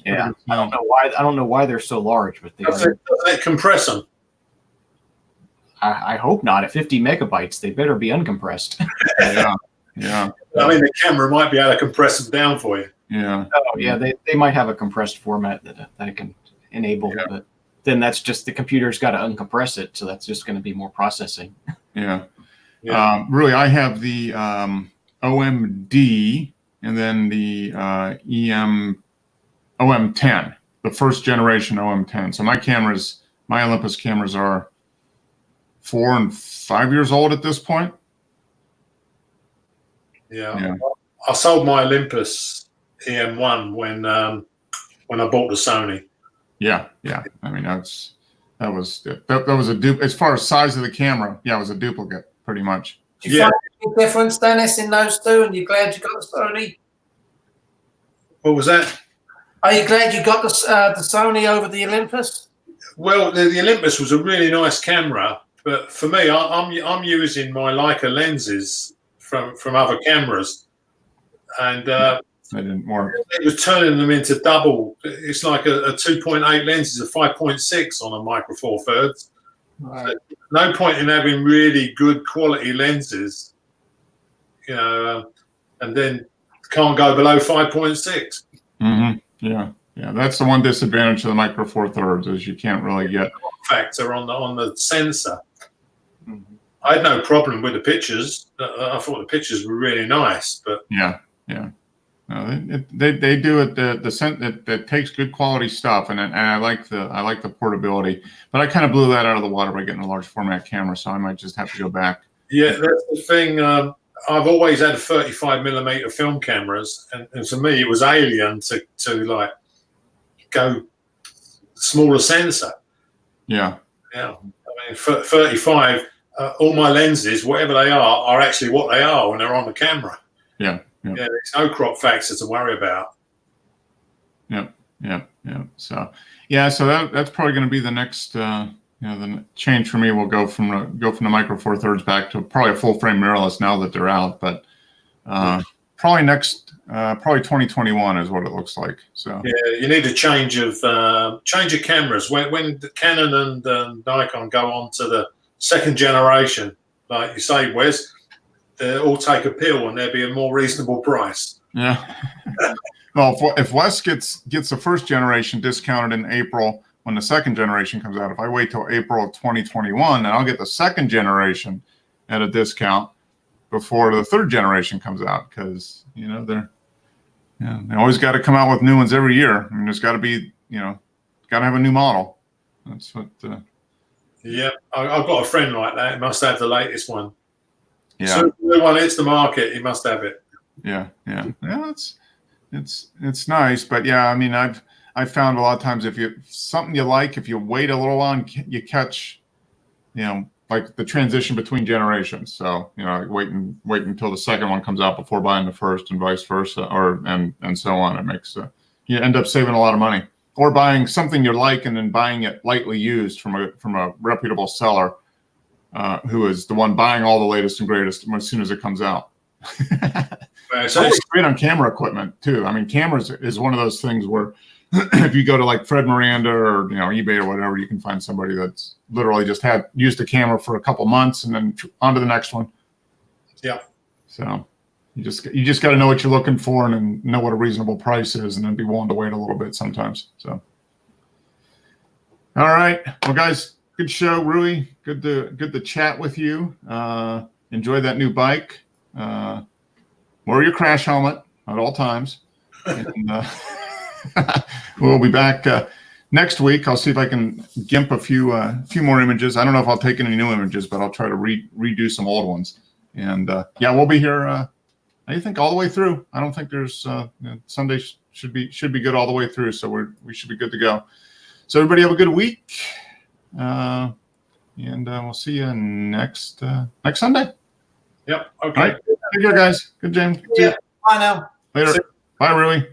Yeah. I don't know why they're so large, but they Does are. it compress them? I hope not. At 50 megabytes, they better be uncompressed. Yeah. I mean, the camera might be able to compress them down for you. Yeah. Oh, yeah. They might have a compressed format that it can enable, but then that's just the computer's got to uncompress it, so that's just going to be more processing. Yeah. Really, I have the OMD and then the OM10, the first generation OM10. So my Olympus cameras are 4 and 5 years old at this point. Yeah. I sold my Olympus EM1 when I bought the Sony. Yeah. I mean, that was a dupe as far as size of the camera. Yeah, it was a duplicate, pretty much. Do you find any difference, Dennis, in those two? And you're glad you got the Sony? What was that? Are you glad you got the Sony over the Olympus? Well, the Olympus was a really nice camera, but for me, I'm using my Leica lenses from other cameras, and They didn't work. it was turning them into double. It's like a 2.8 lens is a 5.6 on a Micro Four Thirds. Right. No point in having really good quality lenses, and then can't go below 5.6. Yeah. That's the one disadvantage of the Micro Four Thirds is you can't really get. Factor on the sensor. Mhm. I had no problem with the pictures. I thought the pictures were really nice, but Yeah. No, they do it. The scent that takes good quality stuff, and I like the portability. But I kind of blew that out of the water by getting a large format camera, so I might just have to go back. yeah, that's the thing. I've always had 35mm film cameras, and for me, it was alien to like go smaller sensor. Yeah. Yeah, I mean, 35. All my lenses, whatever they are actually what they are when they're on the camera. Yeah. There's no crop factor to worry about. Yeah. So that's probably going to be the next. The change for me will go from the Micro Four Thirds back to probably a full frame mirrorless now that they're out, but probably 2021 is what it looks like. So yeah, you need a change of cameras when the Canon and Nikon go on to the second generation, like you say, Wes, they'll all take a pill and there'll be a more reasonable price. yeah. Well, if Wes gets the first generation discounted in April when the second generation comes out, if I wait till April of 2021, then I'll get the second generation at a discount before the third generation comes out, because they always got to come out with new ones every year. I mean, there's got to be got to have a new model. That's what. Yeah, I've got a friend like that. He must have the latest one. Yeah. So the one hits the market, he must have it. Yeah. It's nice, but yeah, I mean, I've found a lot of times if something you like, if you wait a little on, you catch, like the transition between generations. So wait until the second one comes out before buying the first, and vice versa, and so on. It makes you end up saving a lot of money, or buying something you like and then buying it lightly used from a reputable seller, who is the one buying all the latest and greatest as soon as it comes out. It's always great on camera equipment too. I mean, cameras is one of those things where if you go to like Fred Miranda or eBay or whatever, you can find somebody that's literally just used a camera for a couple months and then on to the next one. Yeah. So you just got to know what you're looking for and then know what a reasonable price is, and then be willing to wait a little bit sometimes. So, all right, well, guys, good show, Rui. Good to chat with you. Enjoy that new bike. Wear your crash helmet at all times. And, we'll be back next week. I'll see if I can gimp a few more images. I don't know if I'll take any new images, but I'll try to redo some old ones. And we'll be here. I think all the way through. I don't think there's Sunday should be good all the way through. So we should be good to go. So everybody have a good week, and we'll see you next Sunday. Yep. Okay. All right. Take care, guys. Good, James. See you. Bye now. Later. Bye, Rui.